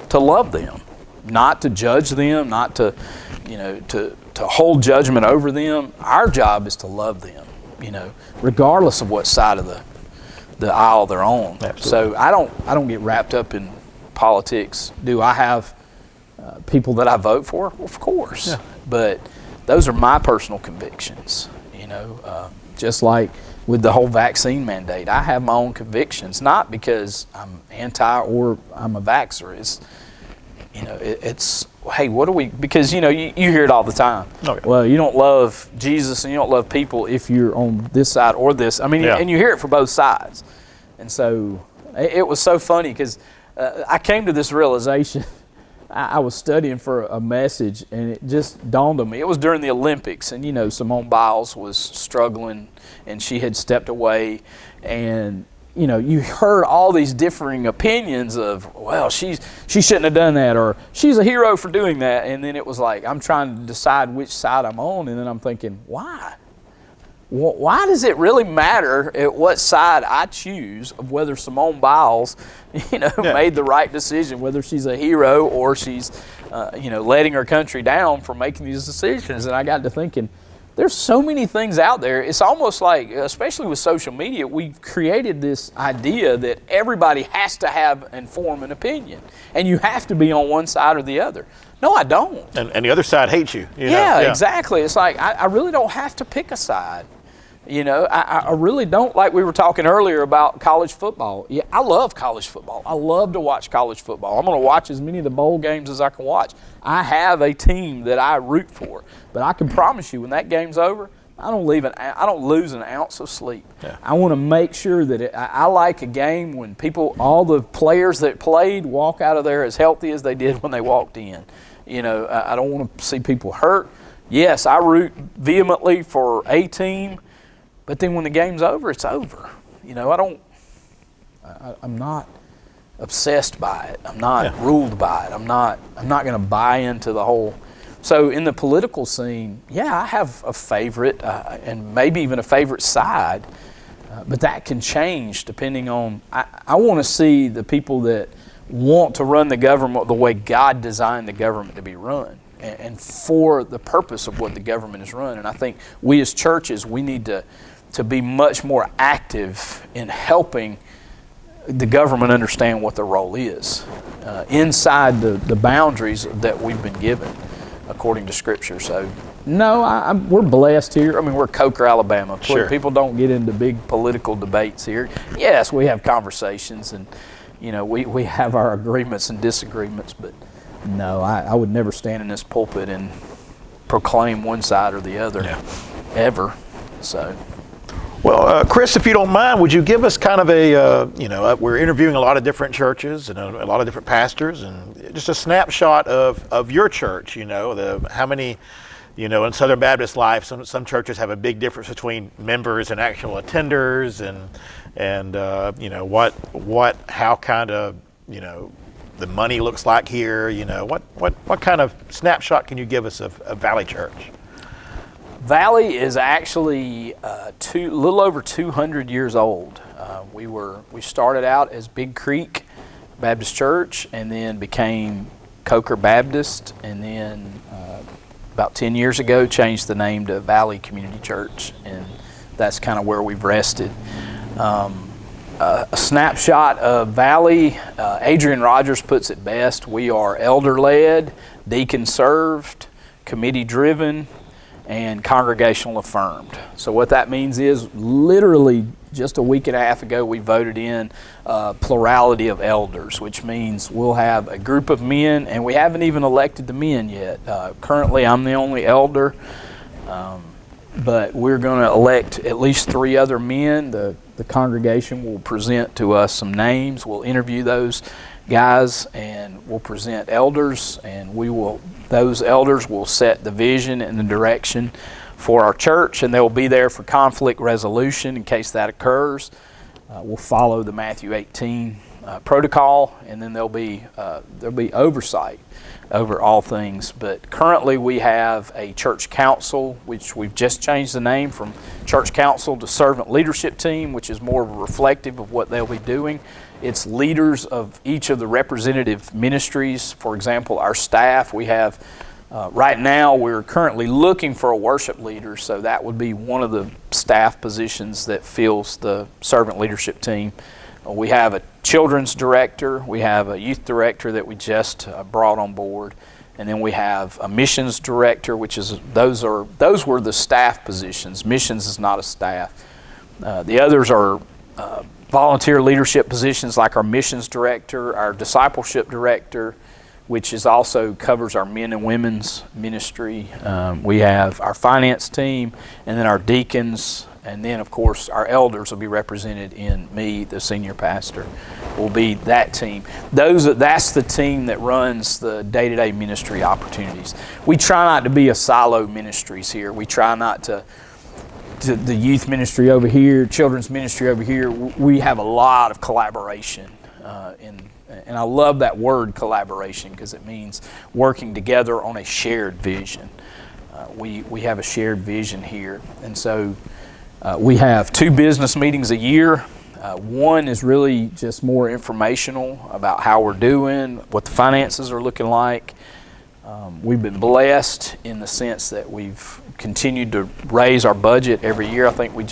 To love them, not to judge them, not to, you know, to hold judgment over them. Our job is to love them, you know, regardless of what side of the aisle they're on. Absolutely. So I don't get wrapped up in politics. Do I have people that I vote for? Of course. Yeah. But those are my personal convictions, you know, just like with the whole vaccine mandate. I have my own convictions, not because I'm anti or I'm a vaxxer. It's, you know, it's, hey, what do we, because, you know, you hear it all the time. Okay. Well, you don't love Jesus and you don't love people if you're on this side or this. I mean, and you hear it from both sides. And so it was so funny, because I came to this realization. I was studying for a message, and it just dawned on me. It was during the Olympics, and, you know, Simone Biles was struggling, and she had stepped away, and, you know, you heard all these differing opinions of, well, she shouldn't have done that, or she's a hero for doing that. And then it was like, I'm trying to decide which side I'm on, and then I'm thinking, why? Why does it really matter at what side I choose of whether Simone Biles, you know, made the right decision, whether she's a hero or she's, you know, letting her country down for making these decisions? And I got to thinking, there's so many things out there. It's almost like, especially with social media, we've created this idea that everybody has to have and form an opinion, and you have to be on one side or the other. No, I don't. And the other side hates you. Yeah, exactly. It's like I really don't have to pick a side. I really don't. Like we were talking earlier about college football. Yeah, I love college football. I love to watch college football. I'm going to watch as many of the bowl games as I can watch. I have a team that I root for, but I can promise you, when that game's over, I don't lose an ounce of sleep. Yeah. I want to make sure that I like a game when all the players that played walk out of there as healthy as they did when they walked in. I don't want to see people hurt. Yes, I root vehemently for a team. But then when the game's over, it's over. I'm not obsessed by it. I'm not ruled by it. I'm not going to buy into the whole. So in the political scene, I have a favorite and maybe even a favorite side, but that can change depending on. I want to see the people that want to run the government the way God designed the government to be run, and for the purpose of what the government is run. And I think we as churches, we need to be much more active in helping the government understand what their role is inside the boundaries that we've been given according to Scripture. So, no, we're blessed here. I mean, we're Coker, Alabama. Sure. People don't get into big political debates here. Yes, we have conversations, and we have our agreements and disagreements, but no, I would never stand in this pulpit and proclaim one side or the other ever. So. Well, Chris, if you don't mind, would you give us kind of we're interviewing a lot of different churches and a lot of different pastors, and just a snapshot of your church, how many, in Southern Baptist life, some churches have a big difference between members and actual attenders, and how kind of, the money looks like here, what kind of snapshot can you give us of Valley Church? Valley is actually a little over 200 years old. We started out as Big Creek Baptist Church, and then became Coker Baptist, and then about 10 years ago changed the name to Valley Community Church, and that's kind of where we've rested. A snapshot of Valley, Adrian Rogers puts it best: we are elder-led, deacon-served, committee-driven, and congregational affirmed. So what that means is, literally just a week and a half ago, we voted in plurality of elders, which means we'll have a group of men, and we haven't even elected the men yet. Currently, I'm the only elder, but we're going to elect at least 3 other men. The congregation will present to us some names. We'll interview those guys, and we'll present elders, and those elders will set the vision and the direction for our church, and they'll be there for conflict resolution in case that occurs. We'll follow the Matthew 18 protocol, and then there'll be oversight over all things. But currently we have a church council, which we've just changed the name from church council to servant leadership team, which is more reflective of what they'll be doing. It's leaders of each of the representative ministries. For example, our staff, we have, right now we're currently looking for a worship leader, so that would be one of the staff positions that fills the servant leadership team. We have a children's director, we have a youth director that we just brought on board, and then we have a missions director, which is those were the staff positions. Missions is not a staff. The others are volunteer leadership positions, like our missions director, our discipleship director, which is also covers our men and women's ministry. We have our finance team, and then our deacons, and then of course our elders will be represented in me, the senior pastor, will be that team. That's the team that runs the day-to-day ministry opportunities. We try not to be a silo ministries here. We try not to the youth ministry over here, children's ministry over here. We have a lot of collaboration, and I love that word collaboration, because it means working together on a shared vision. We have a shared vision here, and so we have 2 business meetings a year. One is really just more informational about how we're doing, what the finances are looking like. We've been blessed in the sense that we've continued to raise our budget every year. I think when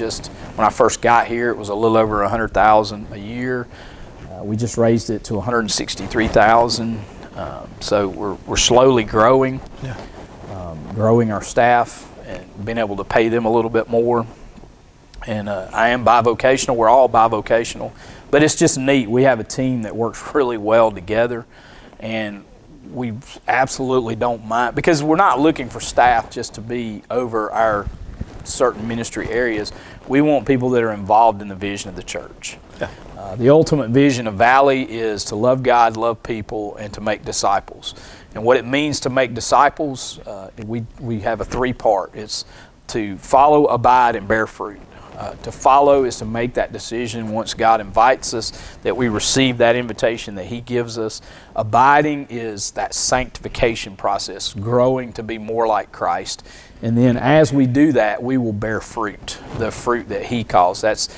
I first got here, it was a little over $100,000 a year. We just raised it to $163,000. So we're slowly growing, growing our staff and being able to pay them a little bit more. And I am bivocational. We're all bivocational, but it's just neat. We have a team that works really well together, and we absolutely don't mind, because we're not looking for staff just to be over our certain ministry areas. We want people that are involved in the vision of the church. Yeah. The ultimate vision of Valley is to love God, love people, and to make disciples. And what it means to make disciples, we have a three-part. It's to follow, abide, and bear fruit. To follow is to make that decision once God invites us, that we receive that invitation that He gives us. Abiding is that sanctification process, growing to be more like Christ. And then as we do that, we will bear fruit, the fruit that He calls. That's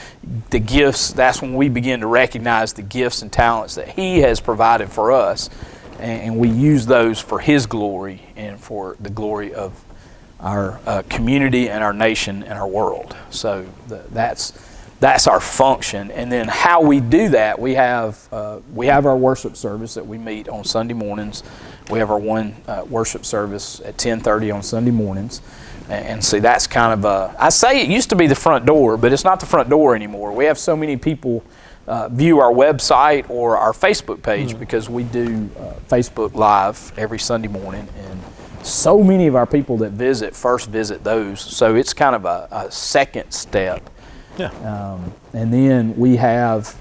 the gifts. That's when we begin to recognize the gifts and talents that He has provided for us. And we use those for His glory and for the glory of our community and our nation and our world. So that's our function. And then how we do that, we have our worship service that we meet on Sunday mornings. We have our one worship service at 10:30 on Sunday mornings. And see, that's kind of I say it used to be the front door, but it's not the front door anymore. We have so many people view our website or our Facebook page because we do Facebook Live every Sunday morning, and so many of our people that first visit those. So it's kind of a second step. Yeah. And then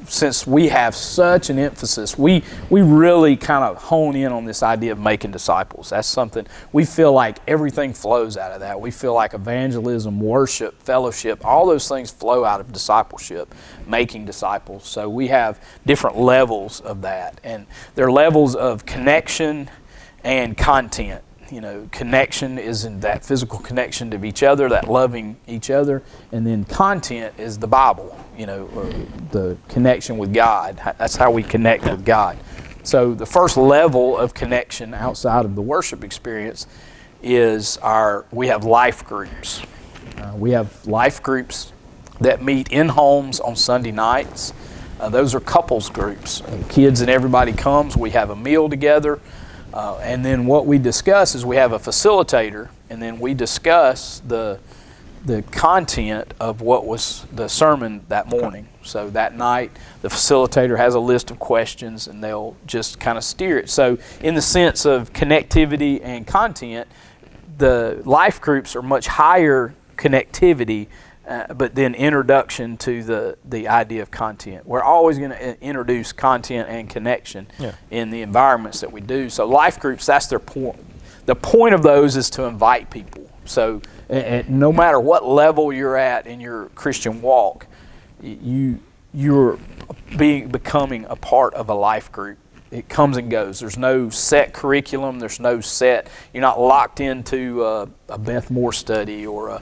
since we have such an emphasis, we really kind of hone in on this idea of making disciples. That's something we feel like everything flows out of that. We feel like evangelism, worship, fellowship, all those things flow out of discipleship, making disciples. So we have different levels of that. And there are levels of connection and content. Connection is in that physical connection to each other, that loving each other, and then content is the Bible, or the connection with God. That's how we connect with God. So the first level of connection outside of the worship experience is we have life groups. We have life groups that meet in homes on Sunday nights. Those are couples groups. Kids and everybody comes. We have a meal together. And then what we discuss is we have a facilitator, and then we discuss the content of what was the sermon that morning. So that night, the facilitator has a list of questions, and they'll just kind of steer it. So in the sense of connectivity and content, the life groups are much higher connectivity, but then introduction to the idea of content. We're always going to introduce content and connection in the environments that we do. So life groups, that's their point. The point of those is to invite people. So no matter what level you're at in your Christian walk, you're becoming a part of a life group. It comes and goes. There's no set curriculum. There's no set. You're not locked into a Beth Moore study or a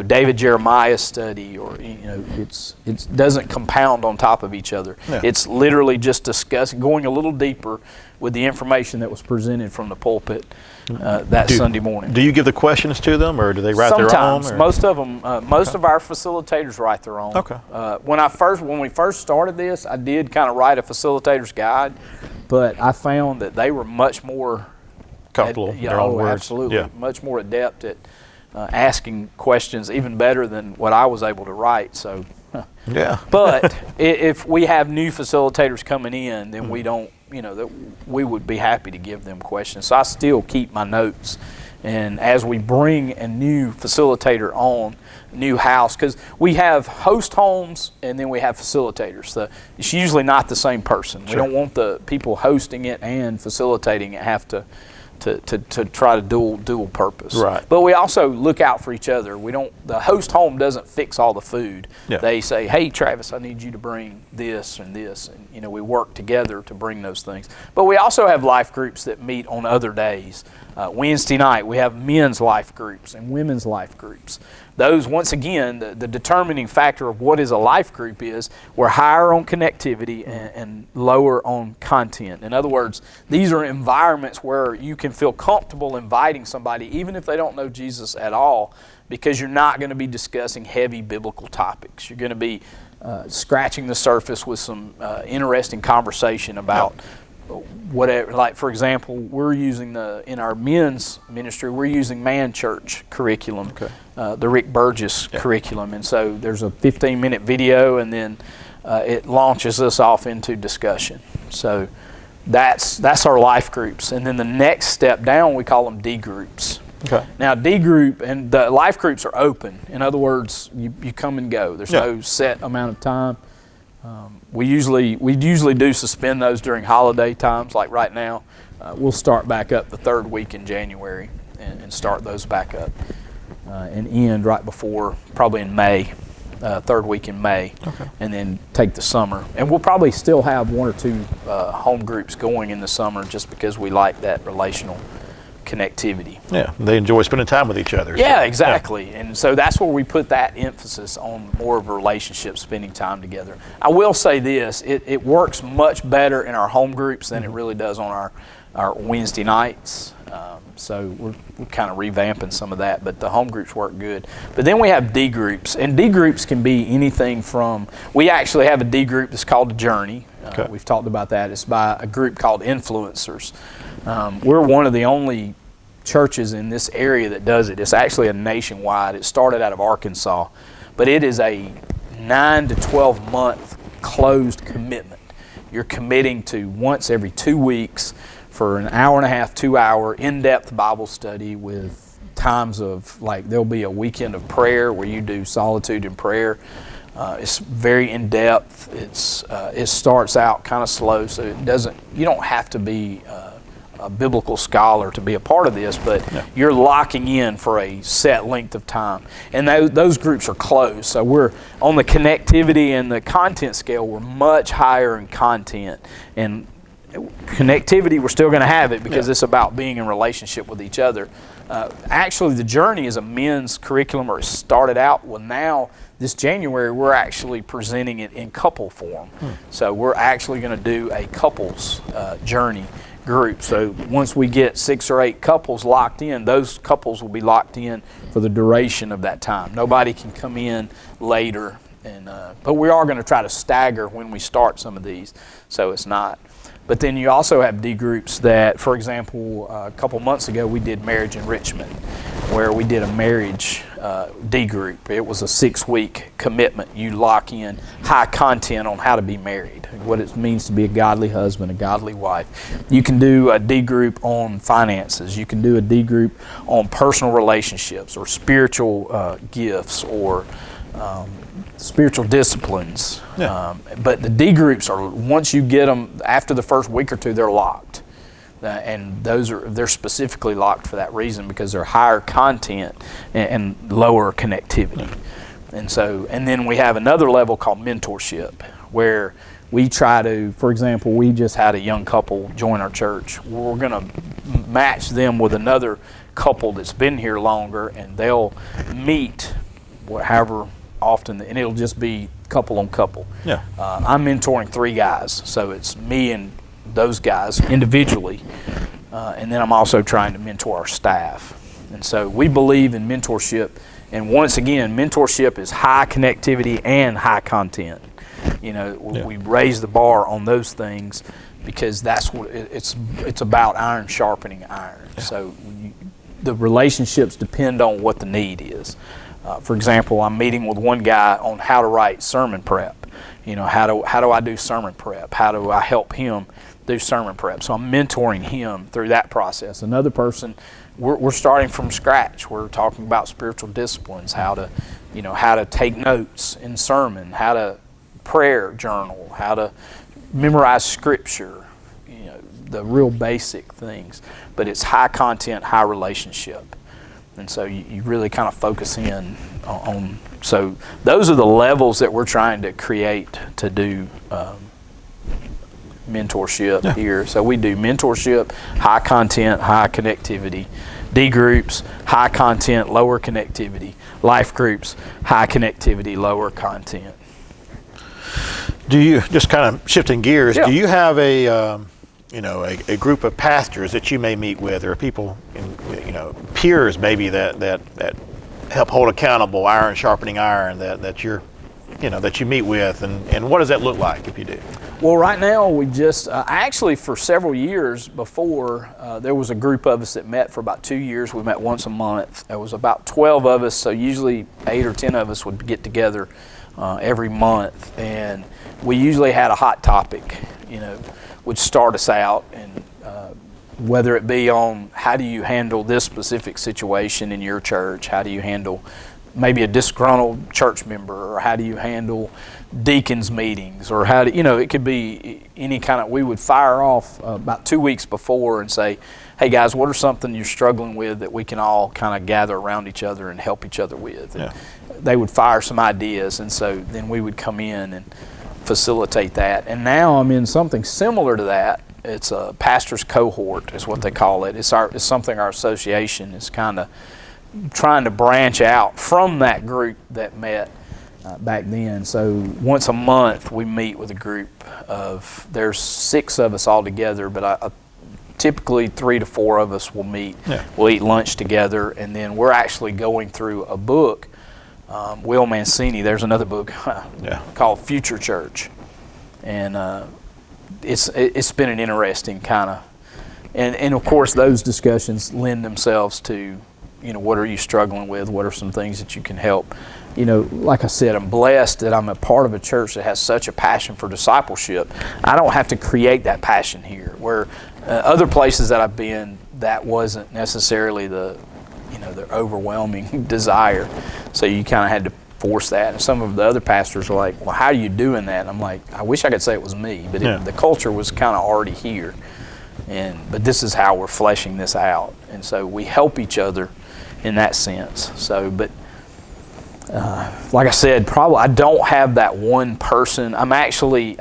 David Jeremiah study, or it doesn't compound on top of each other. Yeah. It's literally just discussing, going a little deeper with the information that was presented from the pulpit Sunday morning. Do you give the questions to them, or do they write Sometimes, their own? Most of them. Most of our facilitators write their own. Okay. When we first started this, I did kind of write a facilitator's guide, but I found that they were much more comfortable. Their own words. Absolutely, much more adept at asking questions, even better than what I was able to write. So. Yeah. But if we have new facilitators coming in, then we don't. That we would be happy to give them questions. So I still keep my notes. And as we bring a new facilitator on, new house, because we have host homes and then we have facilitators. It's usually not the same person. Sure. We don't want the people hosting it and facilitating it have to try to dual purpose. Right. But we also look out for each other. The host home doesn't fix all the food. Yeah. They say, hey, Travis, I need you to bring this and this. And we work together to bring those things. But we also have life groups that meet on other days. Wednesday night, we have men's life groups and women's life groups. Those, once again, the determining factor of what is a life group is we're higher on connectivity and lower on content. In other words, these are environments where you can feel comfortable inviting somebody, even if they don't know Jesus at all, because you're not going to be discussing heavy biblical topics. You're going to be scratching the surface with some interesting conversation about whatever. Like, for example, we're using in our men's ministry, we're using Man Church curriculum, the Rick Burgess curriculum, and so there's a 15-minute video, and then it launches us off into discussion. So that's our life groups, and then the next step down, we call them D groups. Okay. Now, D group and the life groups are open. In other words, you come and go. There's no set amount of time. We usually do suspend those during holiday times, like right now. We'll start back up the third week in January and start those back up and end right before, probably in May, third week in May, and then take the summer. And we'll probably still have one or two home groups going in the summer just because we like that relational connectivity. Yeah, they enjoy spending time with each other. Yeah, exactly. And so that's where we put that emphasis on more of a relationship, spending time together. I will say this, it works much better in our home groups than it really does on our Wednesday nights. So we're kind of revamping some of that, but the home groups work good. But then we have D groups, and D groups can be anything from, we actually have a D group that's called The Journey. We've talked about that. It's by a group called Influencers. We're one of the only churches in this area that does it. It's actually a nationwide. It started out of Arkansas, but it is a 9 to 12 month closed commitment. You're committing to once every 2 weeks for an hour and a half, 2 hour in-depth Bible study with times of, like, there'll be a weekend of prayer where you do solitude and prayer. It's very in-depth. It starts out kind of slow, so you don't have to be a biblical scholar to be a part of this, but you're locking in for a set length of time. And those groups are closed, so we're on the connectivity and the content scale, we're much higher in content. And connectivity, we're still going to have it because it's about being in relationship with each other. Actually, The Journey is a men's curriculum, or it started out. Well, now this January we're actually presenting it in couple form. So we're actually going to do a couples journey group. So once we get 6 or 8 couples locked in, those couples will be locked in for the duration of that time. Nobody can come in later, but we are going to try to stagger when we start some of these, so it's not. But then you also have D groups that, for example, a couple months ago we did marriage enrichment, where we did a marriage D group. It was a 6-week commitment. You lock in high content on how to be married, what it means to be a godly husband, a godly wife. You can do a D group on finances. You can do a D group on personal relationships or spiritual gifts or spiritual disciplines. But the D groups are, once you get them, after the first week or two, they're locked. And they're specifically locked for that reason, because they're higher content and lower connectivity. And then we have another level called mentorship, where we try to, for example, we just had a young couple join our church. We're going to match them with another couple that's been here longer, and they'll meet however often, and it'll just be couple on couple. I'm mentoring 3 guys, so it's me and those guys individually, and then I'm also trying to mentor our staff. And so we believe in mentorship, and once again, mentorship is high connectivity and high content. We raise the bar on those things because that's what it's about, iron sharpening iron. So the relationships depend on what the need is. For example, I'm meeting with one guy on how to write sermon prep. How do I do sermon prep? How do I help him do sermon prep? So I'm mentoring him through that process. Another person, we're starting from scratch. We're talking about spiritual disciplines, how to take notes in sermon, how to prayer journal, how to memorize scripture, the real basic things. But it's high content, high relationship. And so you really kind of focus in on, so those are the levels that we're trying to create to do mentorship here. So we do mentorship, high content, high connectivity, D groups, high content, lower connectivity, life groups, high connectivity, lower content. Do you, just kind of shifting gears, Yeah. do you have a group of pastors that you may meet with, or people, peers maybe that help hold accountable, iron sharpening iron, that you meet with, and what does that look like if you do? Well, right now we just, actually for several years before, there was a group of us that met for about 2 years. We met once a month. There was about 12 of us, so usually 8 or 10 of us would get together every month, and we usually had a hot topic, would start us out, and whether it be on how do you handle this specific situation in your church, how do you handle maybe a disgruntled church member, or how do you handle deacons meetings, or how do it could be any kind of, we would fire off about 2 weeks before and say, hey guys, what are something you're struggling with that we can all kind of gather around each other and help each other with. And they would fire some ideas, and so then we would come in and facilitate that. And now I'm in something similar to that. It's a pastor's cohort is what they call it. It's something our association is kind of trying to branch out from that group that met back then. So once a month we meet with a group of, there's 6 of us all together, but typically 3 to 4 of us will meet. We'll eat lunch together, and then we're actually going through a book. Will Mancini, there's another book called Future Church, and it's been an interesting kind of, and of course those discussions lend themselves to, what are you struggling with? What are some things that you can help? Like I said, I'm blessed that I'm a part of a church that has such a passion for discipleship. I don't have to create that passion here, where other places that I've been, that wasn't necessarily the overwhelming desire. So you kind of had to force that. And some of the other pastors are like, well, how are you doing that? And I'm like, I wish I could say it was me, but the culture was kind of already here. But this is how we're fleshing this out. And so we help each other in that sense. So, but like I said, probably I don't have that one person. I actually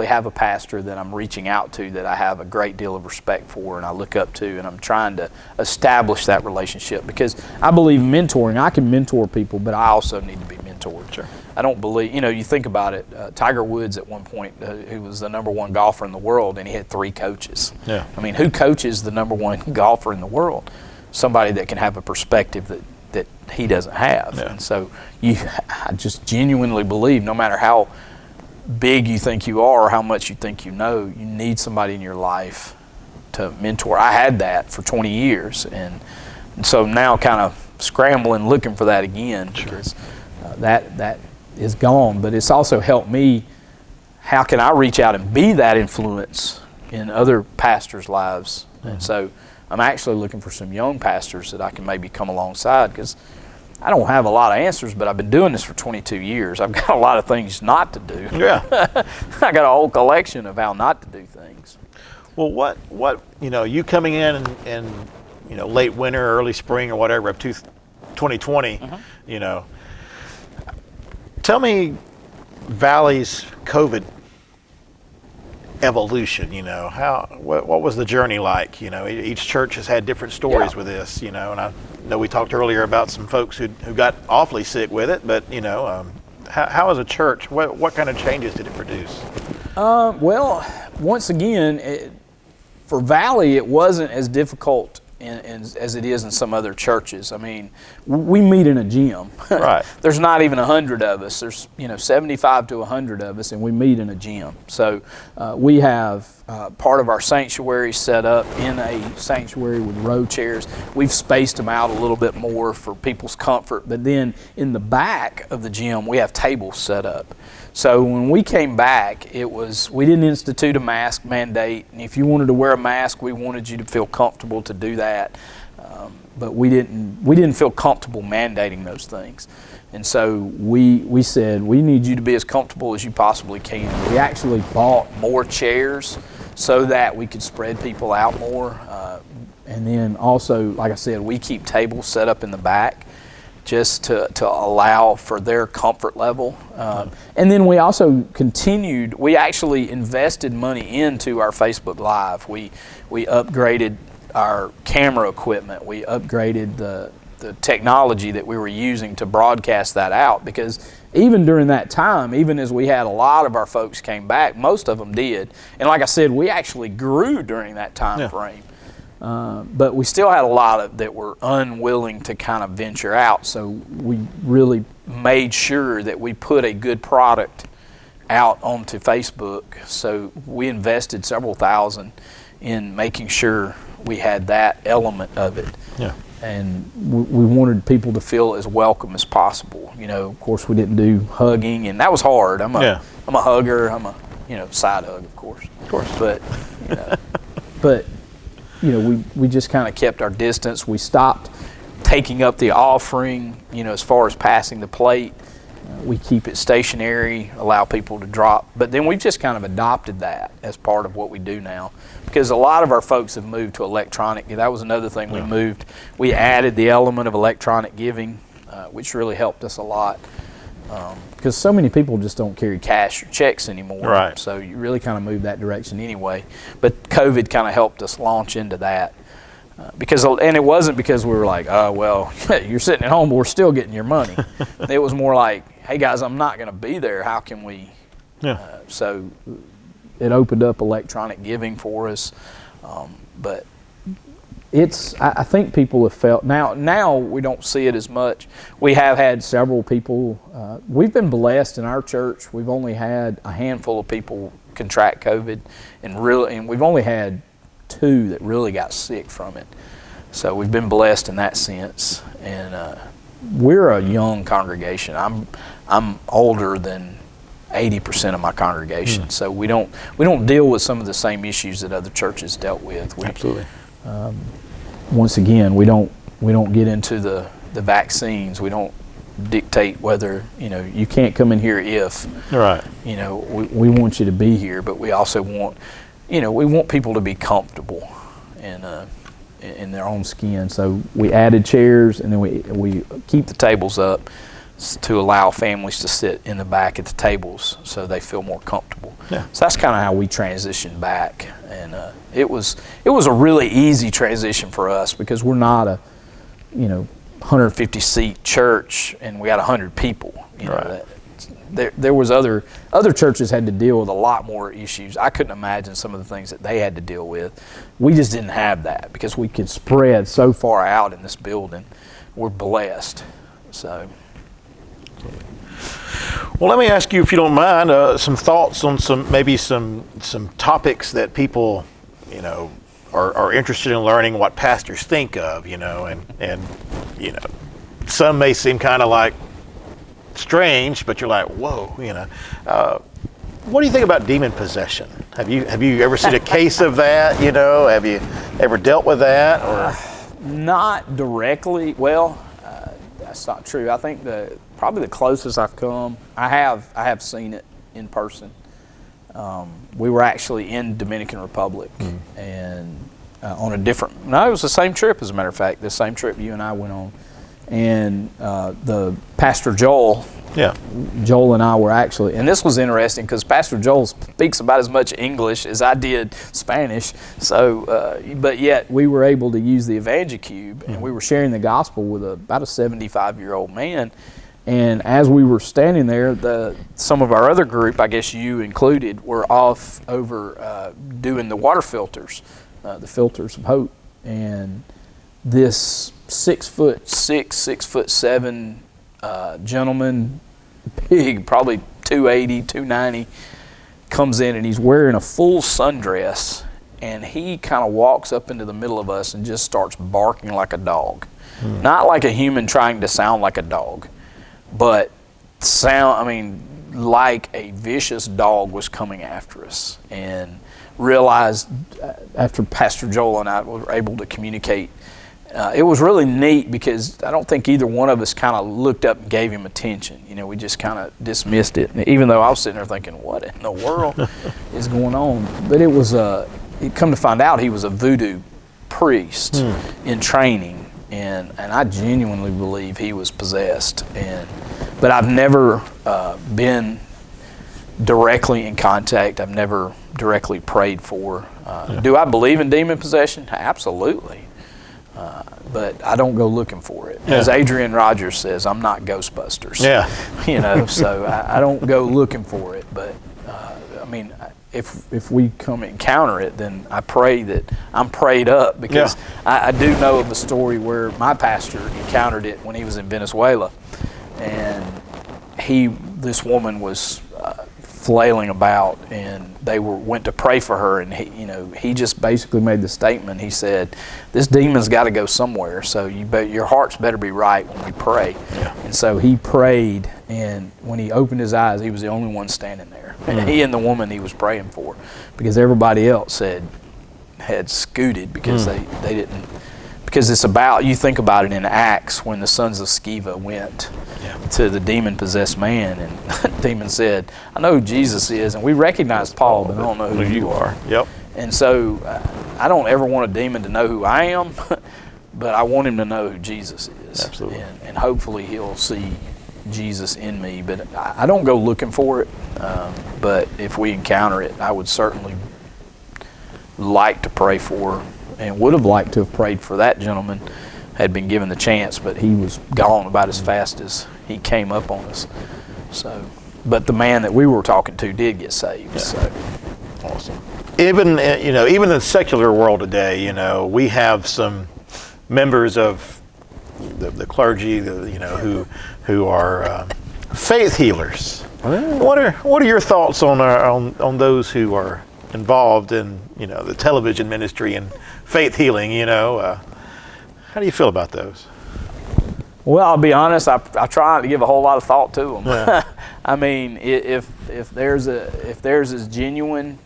have a pastor that I'm reaching out to that I have a great deal of respect for and I look up to, and I'm trying to establish that relationship, because I believe mentoring. I can mentor people, but I also need to be mentored. Sure. I don't believe, you think about it, Tiger Woods at one point, who was the #1 golfer in the world, and he had 3 coaches. Yeah. I mean, who coaches the #1 golfer in the world? Somebody that can have a perspective that he doesn't have. And so I just genuinely believe, no matter how big you think you are or how much you think you know, you need somebody in your life to mentor. I had that for 20 years, and so now kind of scrambling, looking for that again, because that is gone. But it's also helped me, how can I reach out and be that influence in other pastors' lives? And so I'm actually looking for some young pastors that I can maybe come alongside, because I don't have a lot of answers, but I've been doing this for 22 years. I've got a lot of things not to do. Yeah. I got a whole collection of how not to do things. Well, what you coming in late winter, early spring, or whatever of 2020, tell me Valley's COVID evolution. What was the journey like? Each church has had different stories with this. And I know we talked earlier about some folks who got awfully sick with it, but how as a church, what kind of changes did it produce? Well, once again, for Valley, it wasn't as difficult as it is in some other churches. I mean, we meet in a gym. Right. There's not even 100 of us. There's 75 to 100 of us, and we meet in a gym. So we have part of our sanctuary set up in a sanctuary with row chairs. We've spaced them out a little bit more for people's comfort. But then in the back of the gym, we have tables set up. So when we came back, we didn't institute a mask mandate, and if you wanted to wear a mask, we wanted you to feel comfortable to do that. But we didn't feel comfortable mandating those things. And so we said, we need you to be as comfortable as you possibly can. We actually bought more chairs so that we could spread people out more. And then also, like I said, we keep tables set up in the back just to allow for their comfort level. And then we also continued, we actually invested money into our Facebook Live. We upgraded our camera equipment. We upgraded the technology that we were using to broadcast that out, because even during that time, even as we had a lot of our folks came back, most of them did. And like I said, we actually grew during that time frame. But we still had a lot of that were unwilling to kind of venture out. So we really made sure that we put a good product out onto Facebook. So we invested several thousand in making sure we had that element of it. Yeah. And we wanted people to feel as welcome as possible. You know, of course, we didn't do hugging, and that was hard. I'm a hugger. I'm a side hug, of course. But we just kind of kept our distance. We stopped taking up the offering. As far as passing the plate, we keep it stationary, allow people to drop. But then we've just kind of adopted that as part of what we do now, because a lot of our folks have moved to electronic. That was another thing we moved. We added the element of electronic giving, which really helped us a lot, because so many people just don't carry cash or checks anymore. Right. So you really kind of move that direction anyway. But COVID kind of helped us launch into that. And it wasn't because we were like, oh, well, you're sitting at home, but we're still getting your money. It was more like, hey, guys, I'm not going to be there. How can we? So it opened up electronic giving for us. But I think people have felt, now we don't see it as much. We have had several people, we've been blessed in our church. We've only had a handful of people contract COVID, and we've only had 2 that really got sick from it. So we've been blessed in that sense. And we're a young congregation. I'm older than 80% of my congregation. So we don't deal with some of the same issues that other churches dealt with. Absolutely. Once again, we don't get into the vaccines. We don't dictate whether you can't come in here if. Right. We want you to be here, but we also want we want people to be comfortable in their own skin. So we added chairs, and then we keep the tables up to allow families to sit in the back at the tables so they feel more comfortable. Yeah. So that's kind of how we transitioned back, and it was a really easy transition for us, because we're not a 150 seat church and we got 100 people. Right. There was other churches had to deal with a lot more issues. I couldn't imagine some of the things that they had to deal with. We just didn't have that, because we could spread so far out in this building. We're blessed. So. Well, let me ask you, if you don't mind, some thoughts on some topics that people, are interested in learning what pastors think of, and some may seem kind of like strange, but you're like, whoa, what do you think about demon possession? Have you ever seen a case of that? Have you ever dealt with that? Or not directly. Well, that's not true. I think probably the closest I've come, I have seen it in person. We were actually in Dominican Republic, and on a different. No, it was the same trip, as a matter of fact. The same trip you and I went on. And the Pastor Joel, Joel and I were actually, and this was interesting because Pastor Joel speaks about as much English as I did Spanish. So, but yet we were able to use the EvangeCube, and we were sharing the gospel with about a 75-year-old man. And as we were standing there, some of our other group, I guess you included, were off over doing the water filters, the filters of hope, and this 6'6", 6'7" gentleman, big, probably 280, 290, comes in, and he's wearing a full sundress, and he kind of walks up into the middle of us and just starts barking like a dog. Not like a human trying to sound like a dog, but like a vicious dog was coming after us. And realized after Pastor Joel and I were able to communicate, it was really neat, because I don't think either one of us kind of looked up and gave him attention. We just kind of dismissed it, even though I was sitting there thinking, what in the world is going on? But it come to find out, he was a voodoo priest in training, and I genuinely believe he was possessed. But I've never been directly in contact. I've never directly prayed for. Do I believe in demon possession? Absolutely. But I don't go looking for it. As Adrian Rogers says, I'm not Ghostbusters. Yeah. So I don't go looking for it. But I mean, if we come encounter it, then I pray that I'm prayed up, because I do know of a story where my pastor encountered it when he was in Venezuela, and this woman was flailing about, and they went to pray for her, and he just basically made the statement. He said, "This demon's got to go somewhere, so your hearts better be right when we pray." Yeah. And so he prayed, and when he opened his eyes, he was the only one standing there. And he and the woman he was praying for, because everybody else had scooted because they didn't. Because it's about, you think about it in Acts, when the sons of Sceva went to the demon-possessed man, and the demon said, "I know who Jesus is, and we recognize Paul, but I don't know who you are." Yep. And so I don't ever want a demon to know who I am, but I want him to know who Jesus is. Absolutely. And hopefully he'll see Jesus in me. But I don't go looking for it, but if we encounter it, I would certainly like to pray for, and would have liked to have prayed for that gentleman had been given the chance, but he was gone about as fast as he came up on us. So, but the man that we were talking to did get saved. Yeah. So awesome. Even even in the secular world today, we have some members of the clergy, who are faith healers. What are your thoughts on those who are involved in the television ministry and faith healing? How do you feel about those? Well, I'll be honest, I try not to give a whole lot of thought to them. Yeah. I mean, if there's is genuine,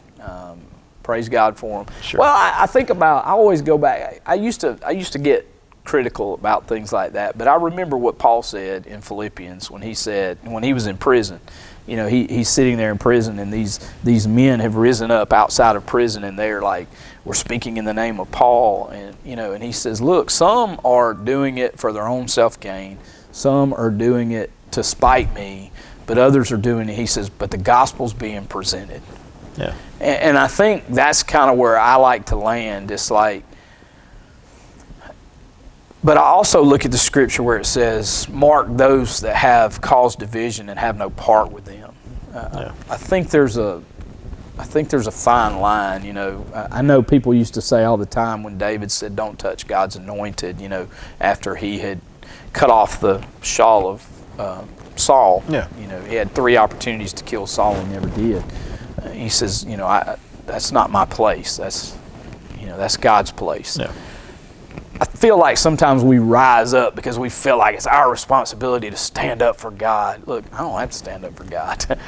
praise God for them. Sure. Well, I think about, I always go back. I used to get critical about things like that, but I remember what Paul said in Philippians when he said, when he was in prison. He's sitting there in prison, and these men have risen up outside of prison, and they're like, "We're speaking in the name of Paul," and and he says, "Look, some are doing it for their own self-gain, some are doing it to spite me, but others are doing it," he says, "but the gospel's being presented." Yeah. And I think that's kind of where I like to land. It's like, but I also look at the scripture where it says, "Mark those that have caused division and have no part with them." I think there's a fine line. I know people used to say all the time when David said, "Don't touch God's anointed," after he had cut off the shawl of Saul. Yeah. He had 3 opportunities to kill Saul and never did. He says, that's not my place. That's God's place. Yeah. I feel like sometimes we rise up because we feel like it's our responsibility to stand up for God. Look, I don't have to stand up for God.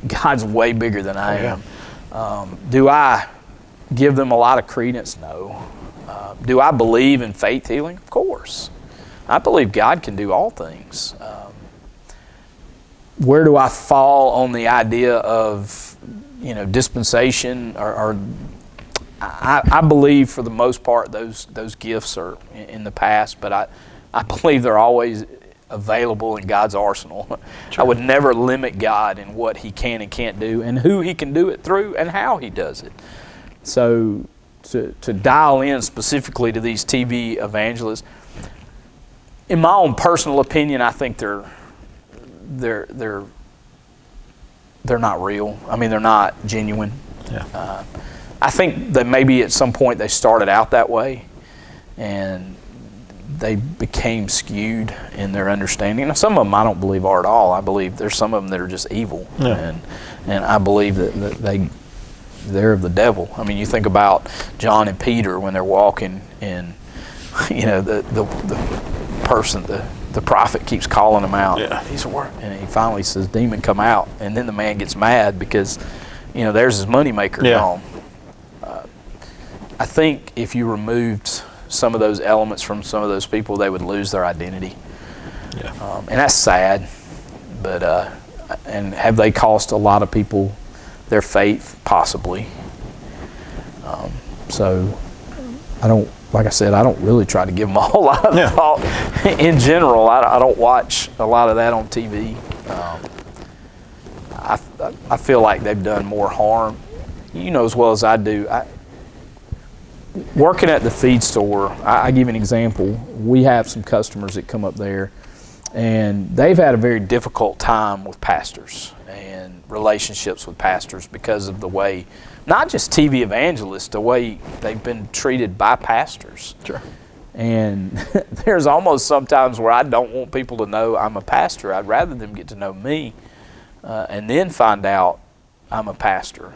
God's way bigger than I am. Do I give them a lot of credence? No. Do I believe in faith healing? Of course. I believe God can do all things. Where do I fall on the idea of, dispensation or I believe for the most part those gifts are in the past, but I believe they're always available in God's arsenal. Sure. I would never limit God in what He can and can't do, and who He can do it through, and how He does it. So to dial in specifically to these TV evangelists, in my own personal opinion, I think they're not real. I mean, they're not genuine. Yeah. I think that maybe at some point they started out that way, and they became skewed in their understanding. Now, some of them I don't believe are at all. I believe there's some of them that are just evil, and I believe that they're of the devil. I mean, you think about John and Peter when they're walking, and the person, the prophet keeps calling them out. Yeah. And he finally says, "Demon, come out," and then the man gets mad because there's his moneymaker gone. I think if you removed some of those elements from some of those people, they would lose their identity. Yeah. And that's sad. But and have they cost a lot of people their faith? Possibly. So like I said, I don't really try to give them a whole lot of Yeah. thought. In general, I don't watch a lot of that on TV. I feel like they've done more harm. You know as well as I do. Working at the feed store, I give you an example. We have some customers that come up there, and they've had a very difficult time with pastors and relationships with pastors because of the way, not just TV evangelists, the way they've been treated by pastors. Sure. And there's almost sometimes where I don't want people to know I'm a pastor. I'd rather them get to know me and then find out I'm a pastor.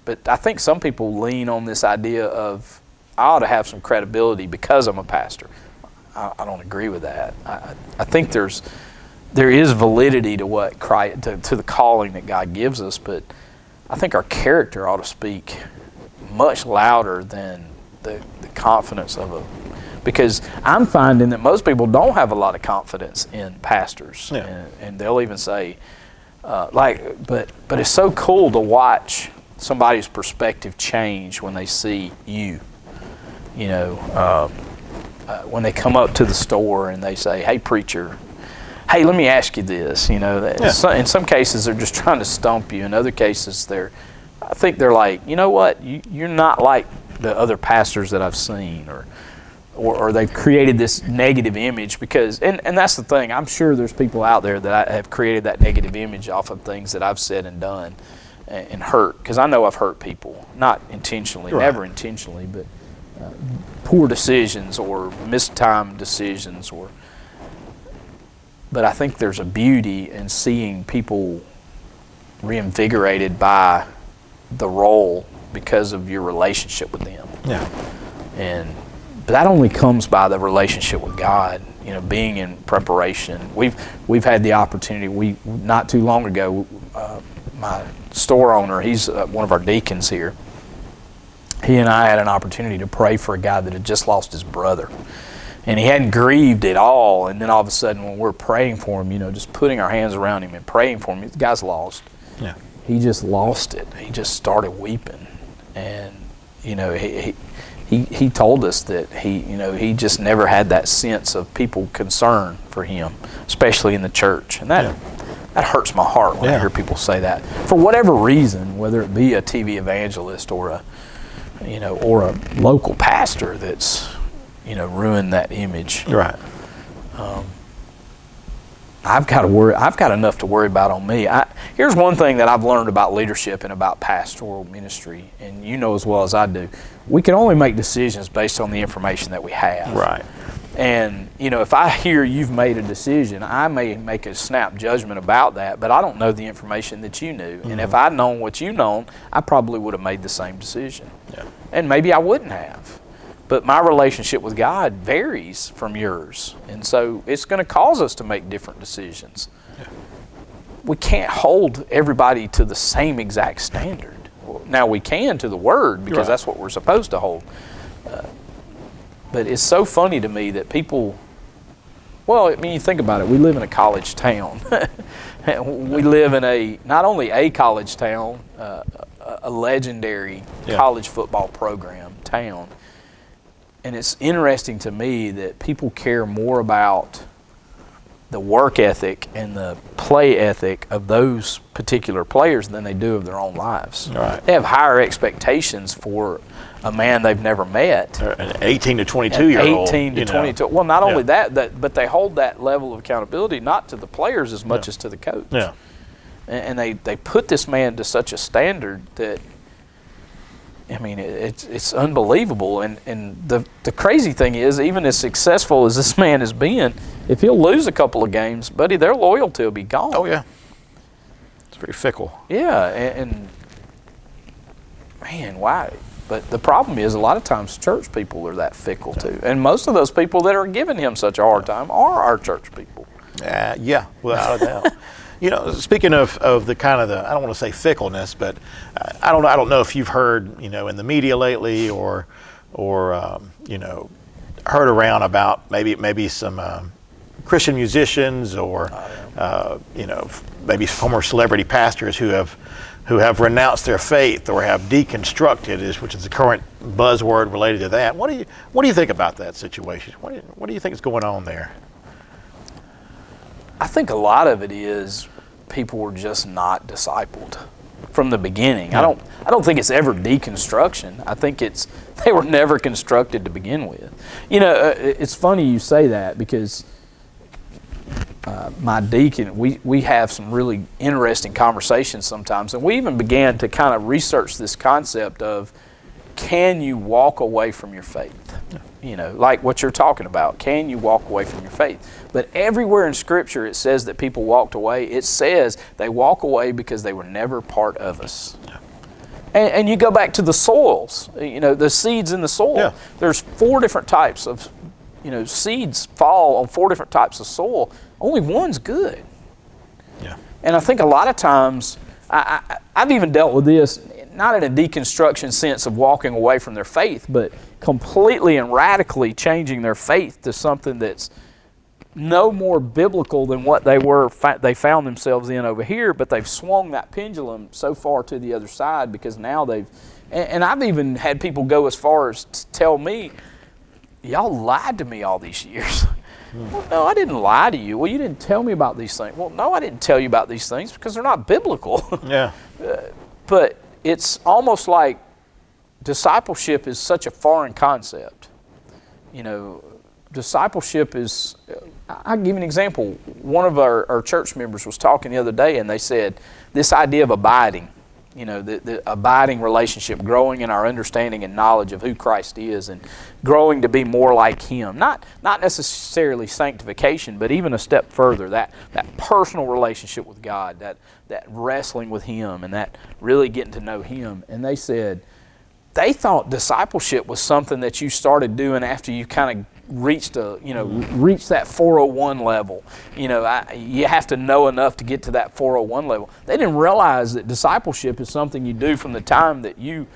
But I think some people lean on this idea of I ought to have some credibility because I'm a pastor. I don't agree with that. I think there is validity to what Christ, to the calling that God gives us, but I think our character ought to speak much louder than the confidence of a, because I'm finding that most people don't have a lot of confidence in pastors, yeah. and they'll even say, but it's so cool to watch somebody's perspective change when they see you. You know, when they come up to the store and they say, "Hey, preacher, hey, let me ask you this." You know, Yeah. In some cases they're just trying to stump you. In other cases, I think they're like, you know what, you're not like the other pastors that I've seen, or they've created this negative image because, and that's the thing. I'm sure there's people out there that have created that negative image off of things that I've said and done and hurt, because I know I've hurt people, not intentionally, Right. never intentionally, but poor decisions or mistimed decisions, but I think there's a beauty in seeing people reinvigorated by the role because of your relationship with them. Yeah. But that only comes by the relationship with God, you know, being in preparation. We've had the opportunity, not too long ago, my store owner, he's one of our deacons here. He and I had an opportunity to pray for a guy that had just lost his brother. And he hadn't grieved at all. And then all of a sudden when we're praying for him, you know, just putting our hands around him and praying for him, the guy's lost. Yeah. He just lost it. He just started weeping. And, you know, he told us that he just never had that sense of people concern for him, especially in the church. And that hurts my heart when I hear people say that. For whatever reason, whether it be a TV evangelist or a local pastor that's, you know, ruined that image. Right. I've got enough to worry about on me. Here's one thing that I've learned about leadership and about pastoral ministry, and you know as well as I do, we can only make decisions based on the information that we have. Right. And, you know, if I hear you've made a decision, I may make a snap judgment about that, but I don't know the information that you knew. Mm-hmm. And if I'd known what you known, I probably would have made the same decision. Yeah. And maybe I wouldn't have. But my relationship with God varies from yours. And so it's going to cause us to make different decisions. Yeah. We can't hold everybody to the same exact standard. Now we can to the Word, because that's what we're supposed to hold. But it's so funny to me that people, well, I mean, you think about it. We live in a college town. We live in not only a college town, a legendary college football program town. And it's interesting to me that people care more about the work ethic and the play ethic of those particular players than they do of their own lives. Right. They have higher expectations for a man they've never met. An 18 to 22-year-old. 18 to 22. Well, not only that, but they hold that level of accountability not to the players as much as to the coach. Yeah. And they put this man to such a standard that, I mean, it's unbelievable. And the crazy thing is, even as successful as this man has been, if he'll lose a couple of games, buddy, their loyalty will be gone. Oh, yeah. It's very fickle. Yeah, and man, why? But the problem is, a lot of times church people are that fickle too. And most of those people that are giving him such a hard time are our church people. Yeah, without a doubt. You know, speaking of the kind of I don't want to say fickleness, but I don't know if you've heard, you know, in the media lately or you know, heard around about maybe some Christian musicians or you know, maybe former celebrity pastors who have who have renounced their faith or have deconstructed, which is the current buzzword related to that. What do you think about that situation? What do you think is going on there? I think a lot of it is people were just not discipled from the beginning. I don't think it's ever deconstruction. I think they were never constructed to begin with. It's funny you say that, because my deacon, we have some really interesting conversations sometimes, and we even began to kind of research this concept of, can you walk away from your faith? Like what you're talking about. Can you walk away from your faith? But everywhere in Scripture it says that people walked away. It says they walk away because they were never part of us. And you go back to the soils, the seeds in the soil. Yeah. There's 4 different types of, seeds fall on 4 different types of soil. Only one's good. Yeah. And I think a lot of times, I've even dealt with this, not in a deconstruction sense of walking away from their faith, but completely and radically changing their faith to something that's no more biblical than what they found themselves in over here, but they've swung that pendulum so far to the other side because now and I've even had people go as far as to tell me, y'all lied to me all these years. Well, no, I didn't lie to you. Well, you didn't tell me about these things. Well, no, I didn't tell you about these things because they're not biblical. Yeah. But it's almost like discipleship is such a foreign concept. Discipleship is, I'll give you an example. One of our church members was talking the other day, and they said this idea of abiding, the abiding relationship, growing in our understanding and knowledge of who Christ is and growing to be more like Him. Not necessarily sanctification, but even a step further, that personal relationship with God, that wrestling with Him and that really getting to know Him. And they said they thought discipleship was something that you started doing after you kind of reached that 401 level. You have to know enough to get to that 401 level. They didn't realize that discipleship is something you do from the time that you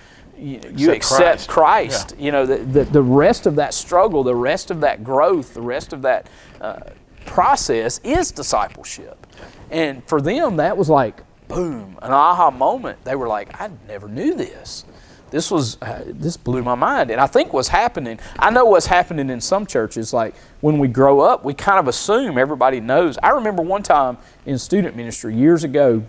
accept Christ. Yeah. The rest of that struggle, the rest of that growth, the rest of that process is discipleship. And for them, that was like, boom, an aha moment. They were like, I never knew this. This blew my mind. And I think I know what's happening in some churches, like when we grow up, we kind of assume everybody knows. I remember one time in student ministry years ago,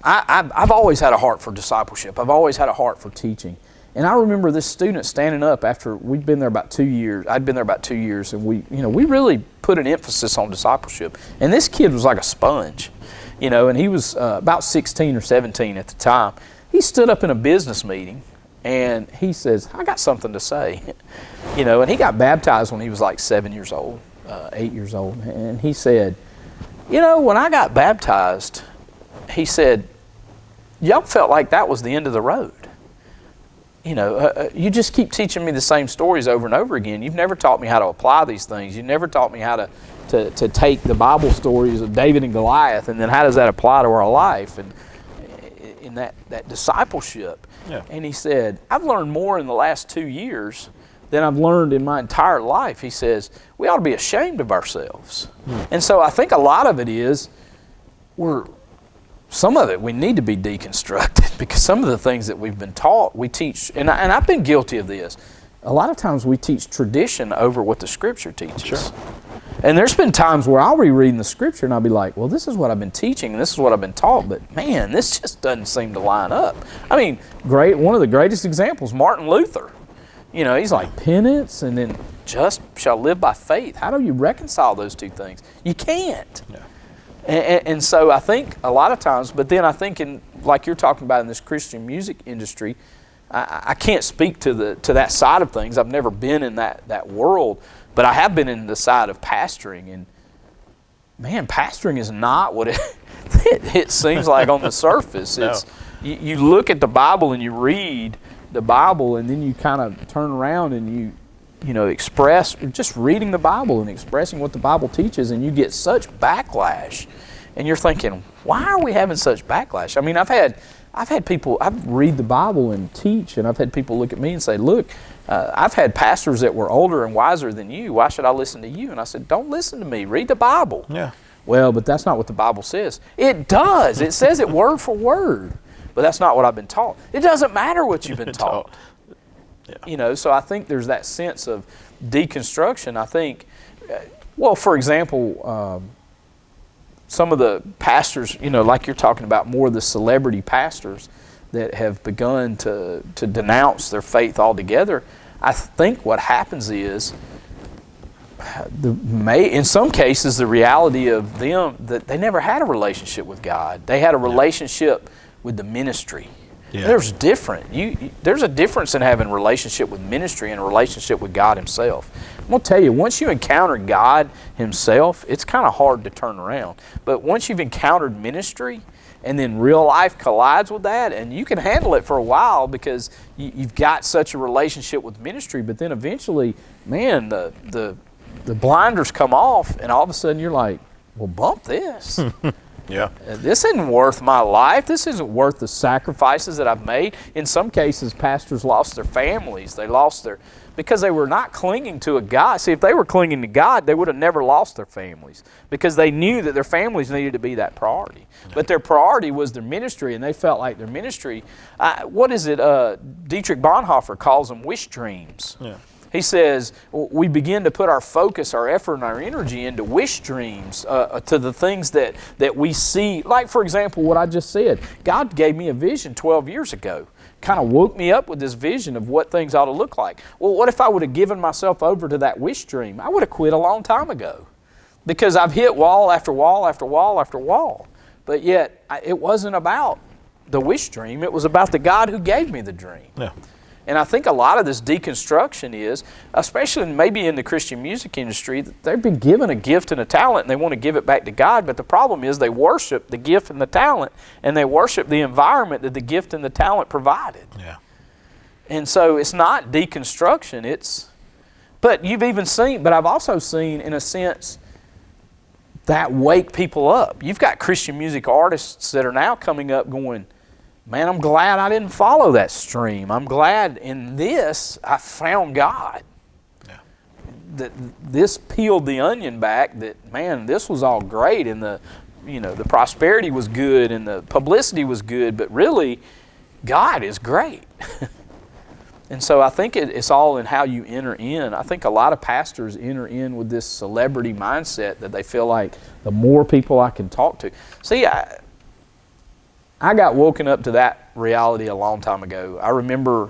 I've always had a heart for discipleship. I've always had a heart for teaching. And I remember this student standing up after we'd been there about 2 years. I'd been there about 2 years, and we really put an emphasis on discipleship. And this kid was like a sponge, and he was about 16 or 17 at the time. He stood up in a business meeting and he says, I got something to say. And he got baptized when he was like 7 years old, 8 years old. And he said, when I got baptized, he said, y'all felt like that was the end of the road. You just keep teaching me the same stories over and over again. You've never taught me how to apply these things. You've never taught me how to take the Bible stories of David and Goliath, and then how does that apply to our life? And in that discipleship. Yeah. And he said, I've learned more in the last 2 years than I've learned in my entire life. He says, we ought to be ashamed of ourselves. And so I think a lot of it is, some of it we need to be deconstructed, because some of the things that we've been taught, we teach, and I've been guilty of this. A lot of times we teach tradition over what the Scripture teaches. Sure. And there's been times where I'll be reading the Scripture and I'll be like, well, this is what I've been teaching and this is what I've been taught, but man, this just doesn't seem to line up. I mean, one of the greatest examples, Martin Luther. He's like, penance and then just shall live by faith. How do you reconcile those two things? You can't. Yeah. And so I think a lot of times, but then I think like you're talking about in this Christian music industry, I can't speak to that side of things. I've never been in that world, but I have been in the side of pastoring, and man, pastoring is not what it seems like on the surface. No. You look at the Bible and you read the Bible, and then you kind of turn around and you express, just reading the Bible and expressing what the Bible teaches, and you get such backlash, and you're thinking, why are we having such backlash? I mean, I've had people, I've read the Bible and teach, and I've had people look at me and say, look, I've had pastors that were older and wiser than you. Why should I listen to you? And I said, don't listen to me. Read the Bible. Yeah. Well, but that's not what the Bible says. It does. It says it word for word. But that's not what I've been taught. It doesn't matter what you've been taught. Yeah. You know, so I think there's that sense of deconstruction. I think, well, for example, some of the pastors, you know, like you're talking about, more of the celebrity pastors that have begun to denounce their faith altogether, I think what happens is, in some cases, the reality of them, that they never had a relationship with God. They had a relationship with the ministry. Yeah. There's a difference in having a relationship with ministry and a relationship with God himself. I'm going to tell you, once you encounter God himself, it's kind of hard to turn around. But once you've encountered ministry, and then real life collides with that, and you can handle it for a while because you've got such a relationship with ministry, but then eventually, man, the blinders come off, and all of a sudden you're like, well, bump this. Yeah. This isn't worth my life. This isn't worth the sacrifices that I've made. In some cases, pastors lost their families. They lost because they were not clinging to a God. See, if they were clinging to God, they would have never lost their families because they knew that their families needed to be that priority. But their priority was their ministry, and they felt like their ministry, what is it? Dietrich Bonhoeffer calls them wish dreams. Yeah. He says, we begin to put our focus, our effort, and our energy into wish dreams, to the things that we see. Like, for example, what I just said. God gave me a vision 12 years ago. Kind of woke me up with this vision of what things ought to look like. Well, what if I would have given myself over to that wish dream? I would have quit a long time ago because I've hit wall after wall after wall after wall. But yet, it wasn't about the wish dream. It was about the God who gave me the dream. Yeah. And I think a lot of this deconstruction is, especially maybe in the Christian music industry, that they've been given a gift and a talent and they want to give it back to God, but the problem is they worship the gift and the talent, and they worship the environment that the gift and the talent provided. Yeah. And so it's not deconstruction, but I've also seen, in a sense, that wake people up. You've got Christian music artists that are now coming up going, man, I'm glad I didn't follow that stream. I'm glad in this I found God. Yeah. That this peeled the onion back, that, man, this was all great, and the prosperity was good and the publicity was good, but really God is great. And so I think it's all in how you enter in. I think a lot of pastors enter in with this celebrity mindset that they feel like the more people I can talk to. See, I got woken up to that reality a long time ago. I remember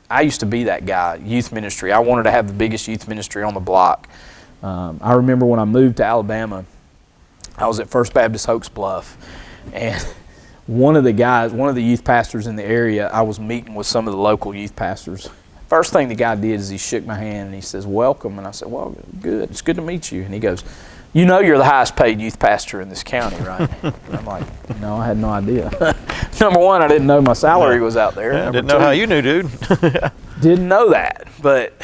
I used to be that guy, youth ministry. I wanted to have the biggest youth ministry on the block. I remember when I moved to Alabama, I was at First Baptist Oaks Bluff, and one of the youth pastors in the area, I was meeting with some of the local youth pastors. First thing the guy did is he shook my hand and he says, welcome. And I said, well, good. It's good to meet you. And he goes, you know you're the highest paid youth pastor in this county, right? And I'm like, no, I had no idea. Number one, I didn't know my salary was out there. Yeah, didn't know how you knew, dude. Didn't know that. But,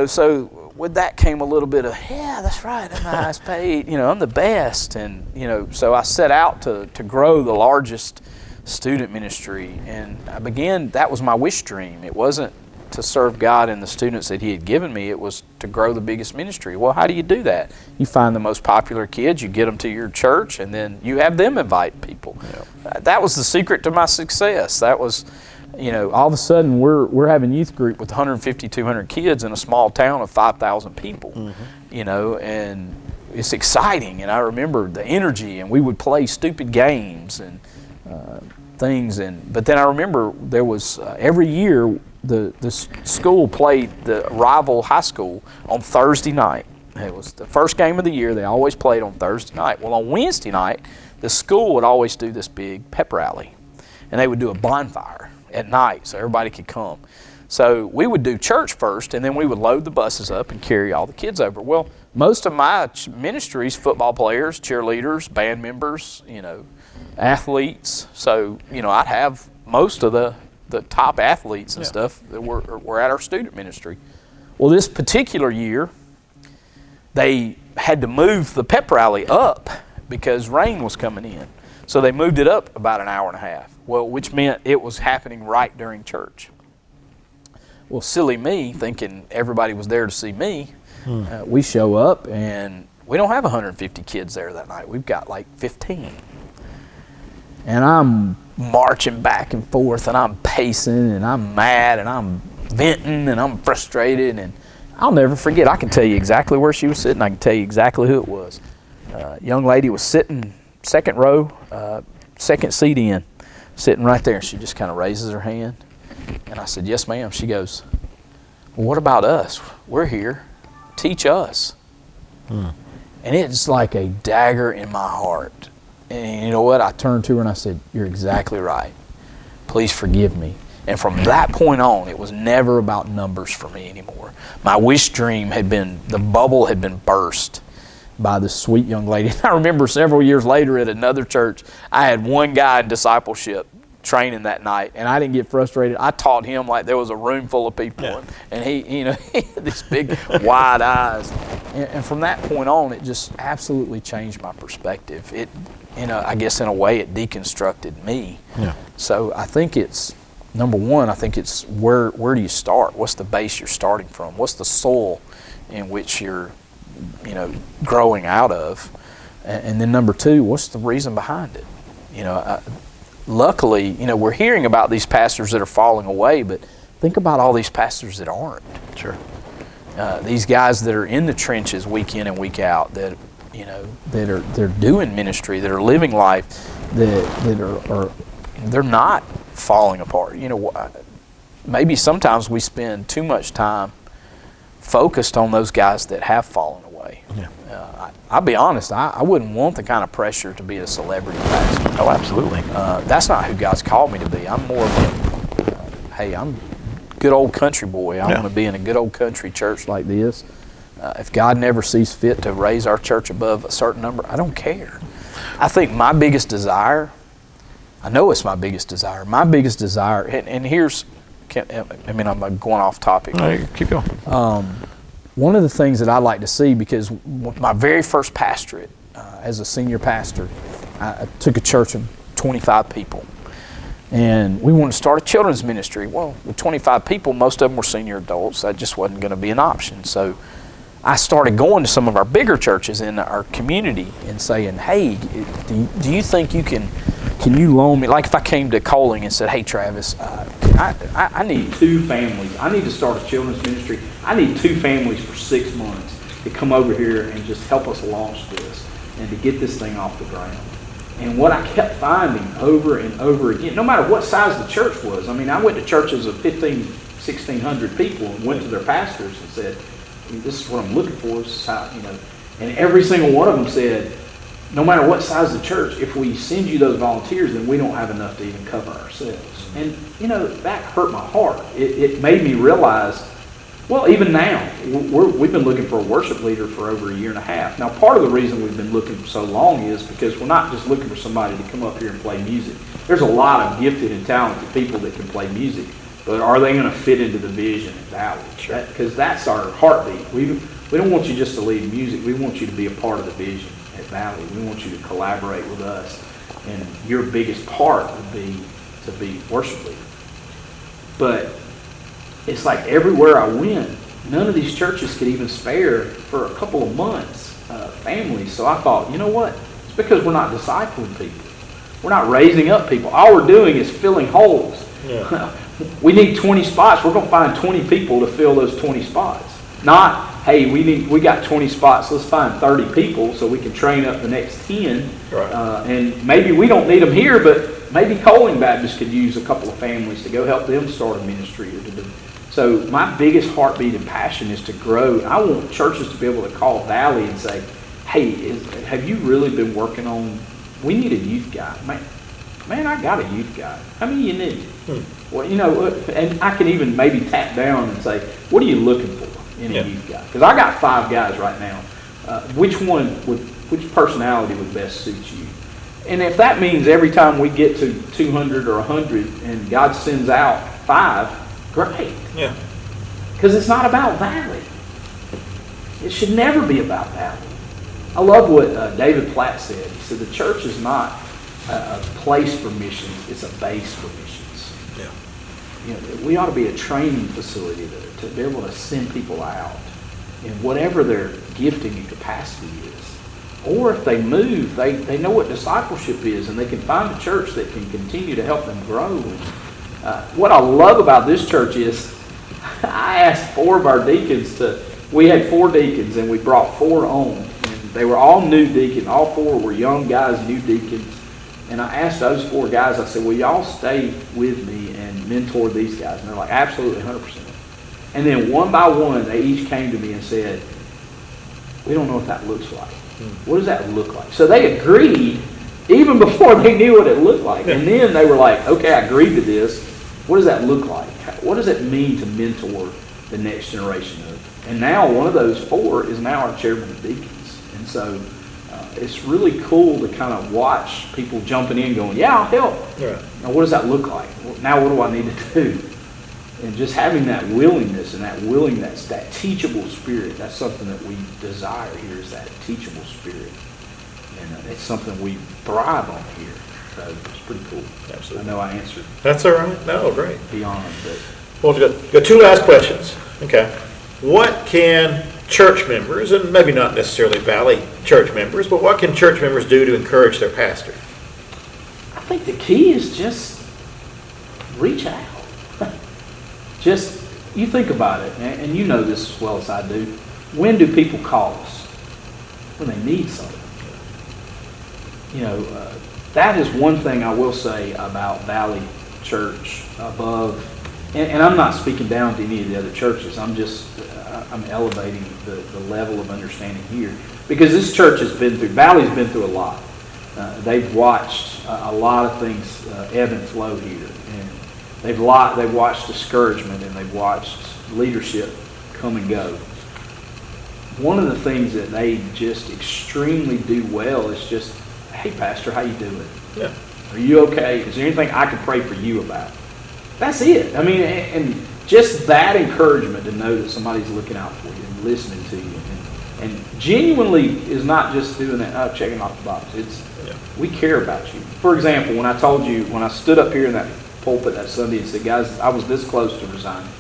so with that came a little bit of, yeah, that's right, I'm the highest paid, I'm the best. And, so I set out to grow the largest student ministry. And that was my wish dream. It wasn't to serve God and the students that he had given me. It was to grow the biggest ministry. Well, how do you do that? You find the most popular kids, you get them to your church, and then you have them invite people. Yeah. That was the secret to my success. That was, all of a sudden we're having youth group with 150, 200 kids in a small town of 5,000 people, and it's exciting. And I remember the energy, and we would play stupid games and things. But then I remember there was every year the school played the rival high school on Thursday night. It was the first game of the year. They always played on Thursday night. Well, on Wednesday night, the school would always do this big pep rally, and they would do a bonfire at night so everybody could come. So we would do church first, and then we would load the buses up and carry all the kids over. Well, most of my ministries, football players, cheerleaders, band members, athletes. So, I'd have most of the top athletes and stuff that were at our student ministry. Well, this particular year, they had to move the pep rally up because rain was coming in. So they moved it up about an hour and a half. Well, which meant it was happening right during church. Well, silly me, thinking everybody was there to see me, we show up and We don't have 150 kids there that night. We've got like 15. And I'm marching back and forth, and I'm pacing, and I'm mad, and I'm venting, and I'm frustrated. And I'll never forget. I can tell you exactly where she was sitting. I can tell you exactly who it was. Young lady was sitting second row, second seat in, sitting right there. She just kind of raises her hand. And I said, yes, ma'am. She goes, well, what about us? We're here. Teach us. And it's like a dagger in my heart. And you know what? I turned to her and I said, you're exactly right. Please forgive me. And from that point on, it was never about numbers for me anymore. My wish dream the bubble had been burst by this sweet young lady. I remember several years later at another church, I had one guy in discipleship training that night, and I didn't get frustrated. I taught him like there was a room full of people, and he, he had these big wide eyes. And from that point on, it just absolutely changed my perspective. It, I guess in a way, it deconstructed me. Yeah. So I think it's, number one, I think it's where do you start? What's the base you're starting from? What's the soil in which you're, growing out of? And then number two, what's the reason behind it? Luckily, we're hearing about these pastors that are falling away, but think about all these pastors that aren't. Sure. These guys that are in the trenches week in and week out, that they're doing ministry, that are living life, that are they're not falling apart. Maybe sometimes we spend too much time focused on those guys that have fallen away. Yeah. I'll be honest, I wouldn't want the kind of pressure to be a celebrity pastor. Oh, absolutely. That's not who God's called me to be. I'm more of a, hey, I'm a good old country boy. I want to be in a good old country church like this. If God never sees fit to raise our church above a certain number, I don't care. I think my biggest desire, I know it's my biggest desire. My biggest desire, and here's, I'm going off topic. No, keep going. One of the things that I like to see, because my very first pastorate as a senior pastor, I took a church of 25 people. And we wanted to start a children's ministry. Well, with 25 people, most of them were senior adults. That just wasn't going to be an option. So I started going to some of our bigger churches in our community and saying, hey, do you think you can you loan me, like if I came to Coling and said, hey Travis, I need 2 families. I need to start a children's ministry. I need 2 families for 6 months to come over here and just help us launch this and to get this thing off the ground. And what I kept finding over and over again, no matter what size the church was, I went to churches of 1,600 people and went to their pastors and said, this is what I'm looking for, this is how, and every single one of them said, no matter what size the church, if we send you those volunteers, then we don't have enough to even cover ourselves. And, that hurt my heart. It made me realize, well, even now, we've been looking for a worship leader for over 1.5 years. Now, part of the reason we've been looking for so long is because we're not just looking for somebody to come up here and play music. There's a lot of gifted and talented people that can play music, but are they going to fit into the vision at Valley? Because that's our heartbeat. We don't want you just to lead music. We want you to be a part of the vision at Valley. We want you to collaborate with us, and your biggest part would be to be worship leader. But it's like everywhere I went, none of these churches could even spare for a couple of months families. So I thought, you know what? It's because we're not discipling people. We're not raising up people. All we're doing is filling holes. Yeah. We need 20 spots. We're going to find 20 people to fill those 20 spots. Not, hey, we got 20 spots. Let's find 30 people so we can train up the next 10. Right. And maybe we don't need them here, but maybe Coling Baptist could use a couple of families to go help them start a ministry or to do. So my biggest heartbeat and passion is to grow. I want churches to be able to call Valley and say, hey, have you really been working on, we need a youth guy. Man, I got a youth guy. How many you need? Well, and I can even maybe tap down and say, what are you looking for in a youth guy? Because I got 5 guys right now. Which personality would best suit you? And if that means every time we get to 200 or 100 and God sends out 5, great. Yeah. Because it's not about Valley. It should never be about Valley. I love what David Platt said. He said the church is not a place for missions, it's a base for missions. Yeah. We ought to be a training facility to be able to send people out. in whatever their gifting and capacity is. Or if they move, they know what discipleship is, and they can find a church that can continue to help them grow. And, what I love about this church is I asked 4 of our deacons we had 4 deacons, and we brought 4 on. And they were all new deacons. All 4 were young guys, new deacons. And I asked those 4 guys, I said, will y'all stay with me and mentor these guys? And they're like, absolutely, 100%. And then one by one, they each came to me and said, we don't know what that looks like. What does that look like? So they agreed even before they knew what it looked like. And then they were like, okay, I agreed to this. What does that look like? What does it mean to mentor the next generation of? And now one of those 4 is now our chairman of deacons. And so it's really cool to kind of watch people jumping in going, yeah, I'll help. Yeah. Now what does that look like? Now what do I need to do? And just having that willingness and that teachable spirit, that's something that we desire here, is that teachable spirit. And it's something we thrive on here. So it's pretty cool. Absolutely. I know I answered. That's all right. No, great. Beyond, but. Well, we've got 2 last questions. Okay. What can church members, and maybe not necessarily Valley church members, but what can church members do to encourage their pastor? I think the key is just reach out. Just, you think about it, and you know this as well as I do. When do people call us? When they need something. You know, that is one thing I will say about Valley Church above, and I'm not speaking down to any of the other churches. I'm elevating the level of understanding here. Because this church Valley's been through a lot. They've watched a lot of things ebb and flow here. And they've watched discouragement, and they've watched leadership come and go. One of the things that they just extremely do well is just, hey, Pastor, how you doing? Yeah. Are you okay? Is there anything I can pray for you about? That's it. I mean, and just that encouragement to know that somebody's looking out for you and listening to you. And genuinely is not just doing that, checking off the box. It's, we care about you. For example, when I stood up here in that pulpit that Sunday and said, guys, I was this close to resigning.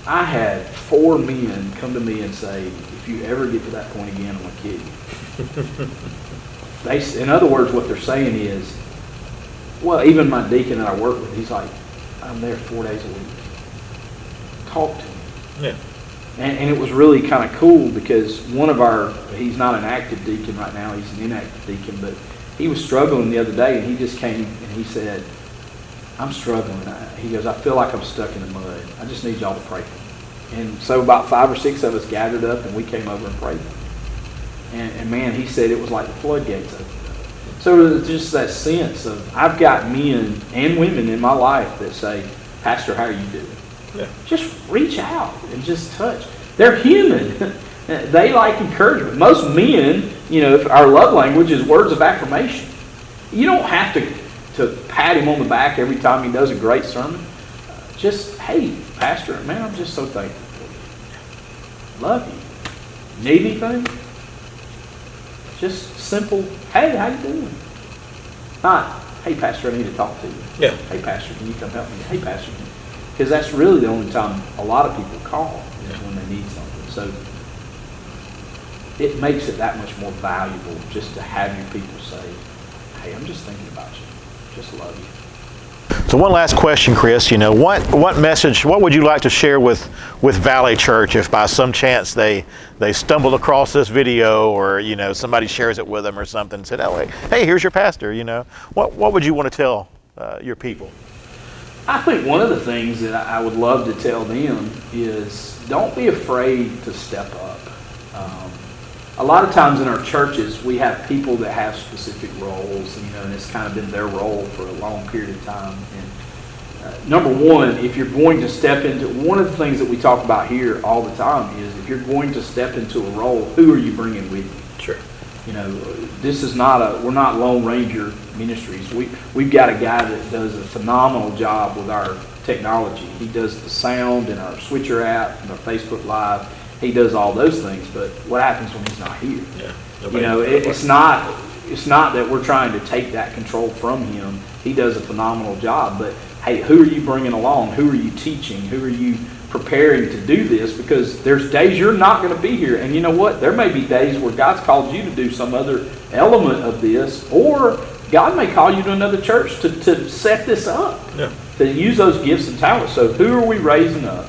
I had 4 men come to me and say, if you ever get to that point again, I'm going to kill you. In other words, what they're saying is, well, even my deacon that I work with, he's like, I'm there 4 days a week. Talk to me. Yeah. And it was really kind of cool because he's not an active deacon right now, he's an inactive deacon, but he was struggling the other day, and he just came and he said, I'm struggling. He goes, I feel like I'm stuck in the mud. I just need y'all to pray for me. And so about 5 or 6 of us gathered up, and we came over and prayed for him. And man, he said it was like the floodgates opened up. So it was just that sense of, I've got men and women in my life that say, Pastor, how are you doing? Yeah. Just reach out and just touch. They're human. They like encouragement. Most men, if our love language is words of affirmation. You don't have to pat him on the back every time he does a great sermon. Just, hey, Pastor, man, I'm just so thankful for you. Love you. Need anything? Just simple, hey, how you doing? Not, hey, Pastor, I need to talk to you. Yeah. Hey, Pastor, can you come help me? Hey, Pastor, because that's really the only time a lot of people call is when they need something. So it makes it that much more valuable just to have your people say, hey, I'm just thinking about you. Just love you. So one last question, Chris. What message, what would you like to share with Valley Church if by some chance they stumbled across this video, or somebody shares it with them or something and said, oh, hey, here's your pastor, What would you want to tell your people? I think one of the things that I would love to tell them is don't be afraid to step up. A lot of times in our churches, we have people that have specific roles, and it's kind of been their role for a long period of time. And number one, if you're going to step into, one of the things that we talk about here all the time is if you're going to step into a role, who are you bringing with you? Sure. This is we're not Lone Ranger Ministries. We've got a guy that does a phenomenal job with our technology. He does the sound in our Switcher app and our Facebook Live. He does all those things, but what happens when he's not here? Yeah, it's not, it's not that we're trying to take that control from him. He does a phenomenal job, but hey, who are you bringing along? Who are you teaching? Who are you preparing to do this? Because there's days you're not going to be here, and you know what? There may be days where God's called you to do some other element of this, or God may call you to another church to set this up, to use those gifts and talents. So who are we raising up?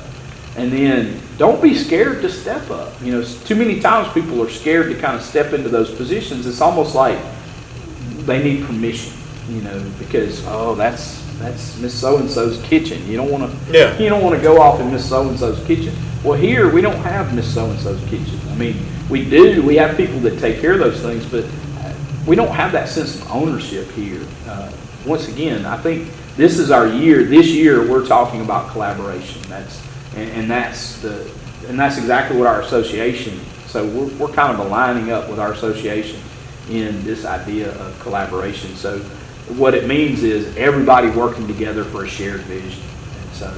And then don't be scared to step up. You know, too many times people are scared to kind of step into those positions. It's almost like they need permission, you know, because that's Miss So-and-so's kitchen. You don't want to go off in Miss So-and-so's kitchen. Well, here we don't have Miss So-and-so's kitchen. I mean, we do. We have people that take care of those things, but we don't have that sense of ownership here. Once again, I think this is our year. This year we're talking about collaboration. That's exactly what our association. So we're kind of aligning up with our association in this idea of collaboration. So what it means is everybody working together for a shared vision. And so,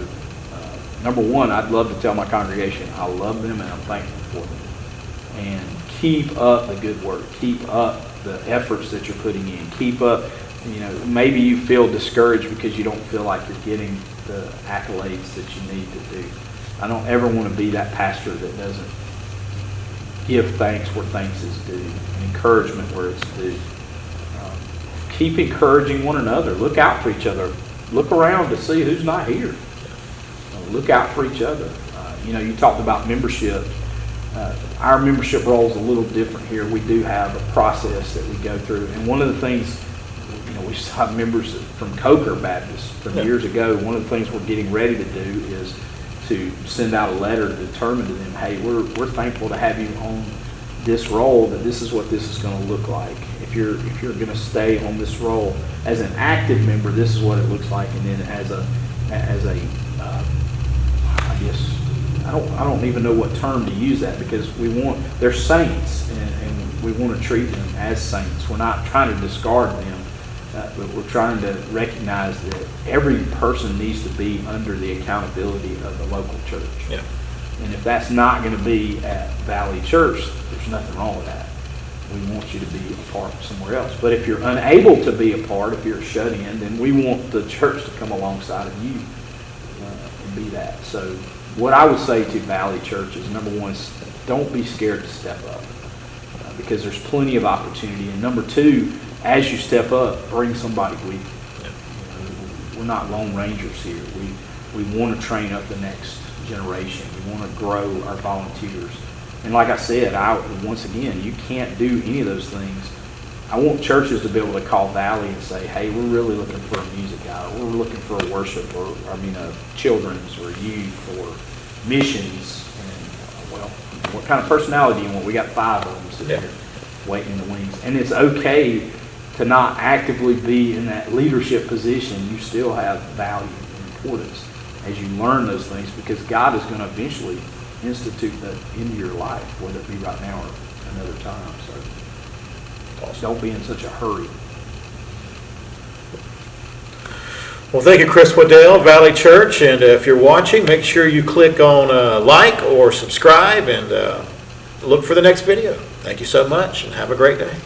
number one, I'd love to tell my congregation I love them and I'm thankful for them. And keep up the good work. Keep up the efforts that you're putting in. Keep up. You know, maybe you feel discouraged because you don't feel like you're getting the accolades that you need to do. I don't ever want to be that pastor that doesn't give thanks where thanks is due, encouragement where it's due. Keep encouraging one another. Look out for each other. Look around to see who's not here. Look out for each other. You know, you talked about membership. Our membership role is a little different here. We do have a process that we go through. And one of the things, you know, we still have members from Coker Baptist from years ago. One of the things we're getting ready to do is to send out a letter to determine to them, hey, we're thankful to have you on this role, that this is what this is going to look like. If you're going to stay on this role as an active member, this is what it looks like. And then as a I guess I don't even know what term to use that, because they're saints and we want to treat them as saints. We're not trying to discard them, but we're trying to recognize that every person needs to be under the accountability of the local church. Yeah. And if that's not going to be at Valley Church, there's nothing wrong with that. We want you to be a part somewhere else. But if you're unable to be a part, if you're shut in, then we want the church to come alongside of you and be that. So what I would say to Valley Church is, number one, don't be scared to step up, because there's plenty of opportunity. And number two, as you step up, bring somebody with you. You know, we're not lone rangers here. We want to train up the next generation. We want to grow our volunteers. And like I said, once again, you can't do any of those things. I want churches to be able to call Valley and say, hey, we're really looking for a music guy. We're looking for a worship, or children's or youth or missions. And, well, what kind of personality do you want? We got 5 of them sitting here waiting in the wings. And it's okay to not actively be in that leadership position. You still have value and importance as you learn those things, because God is going to eventually institute that into your life, whether it be right now or another time. So don't be in such a hurry. Well, thank you, Chris Waddell, Valley Church. And if you're watching, make sure you click on like or subscribe, and look for the next video. Thank you so much, and have a great day.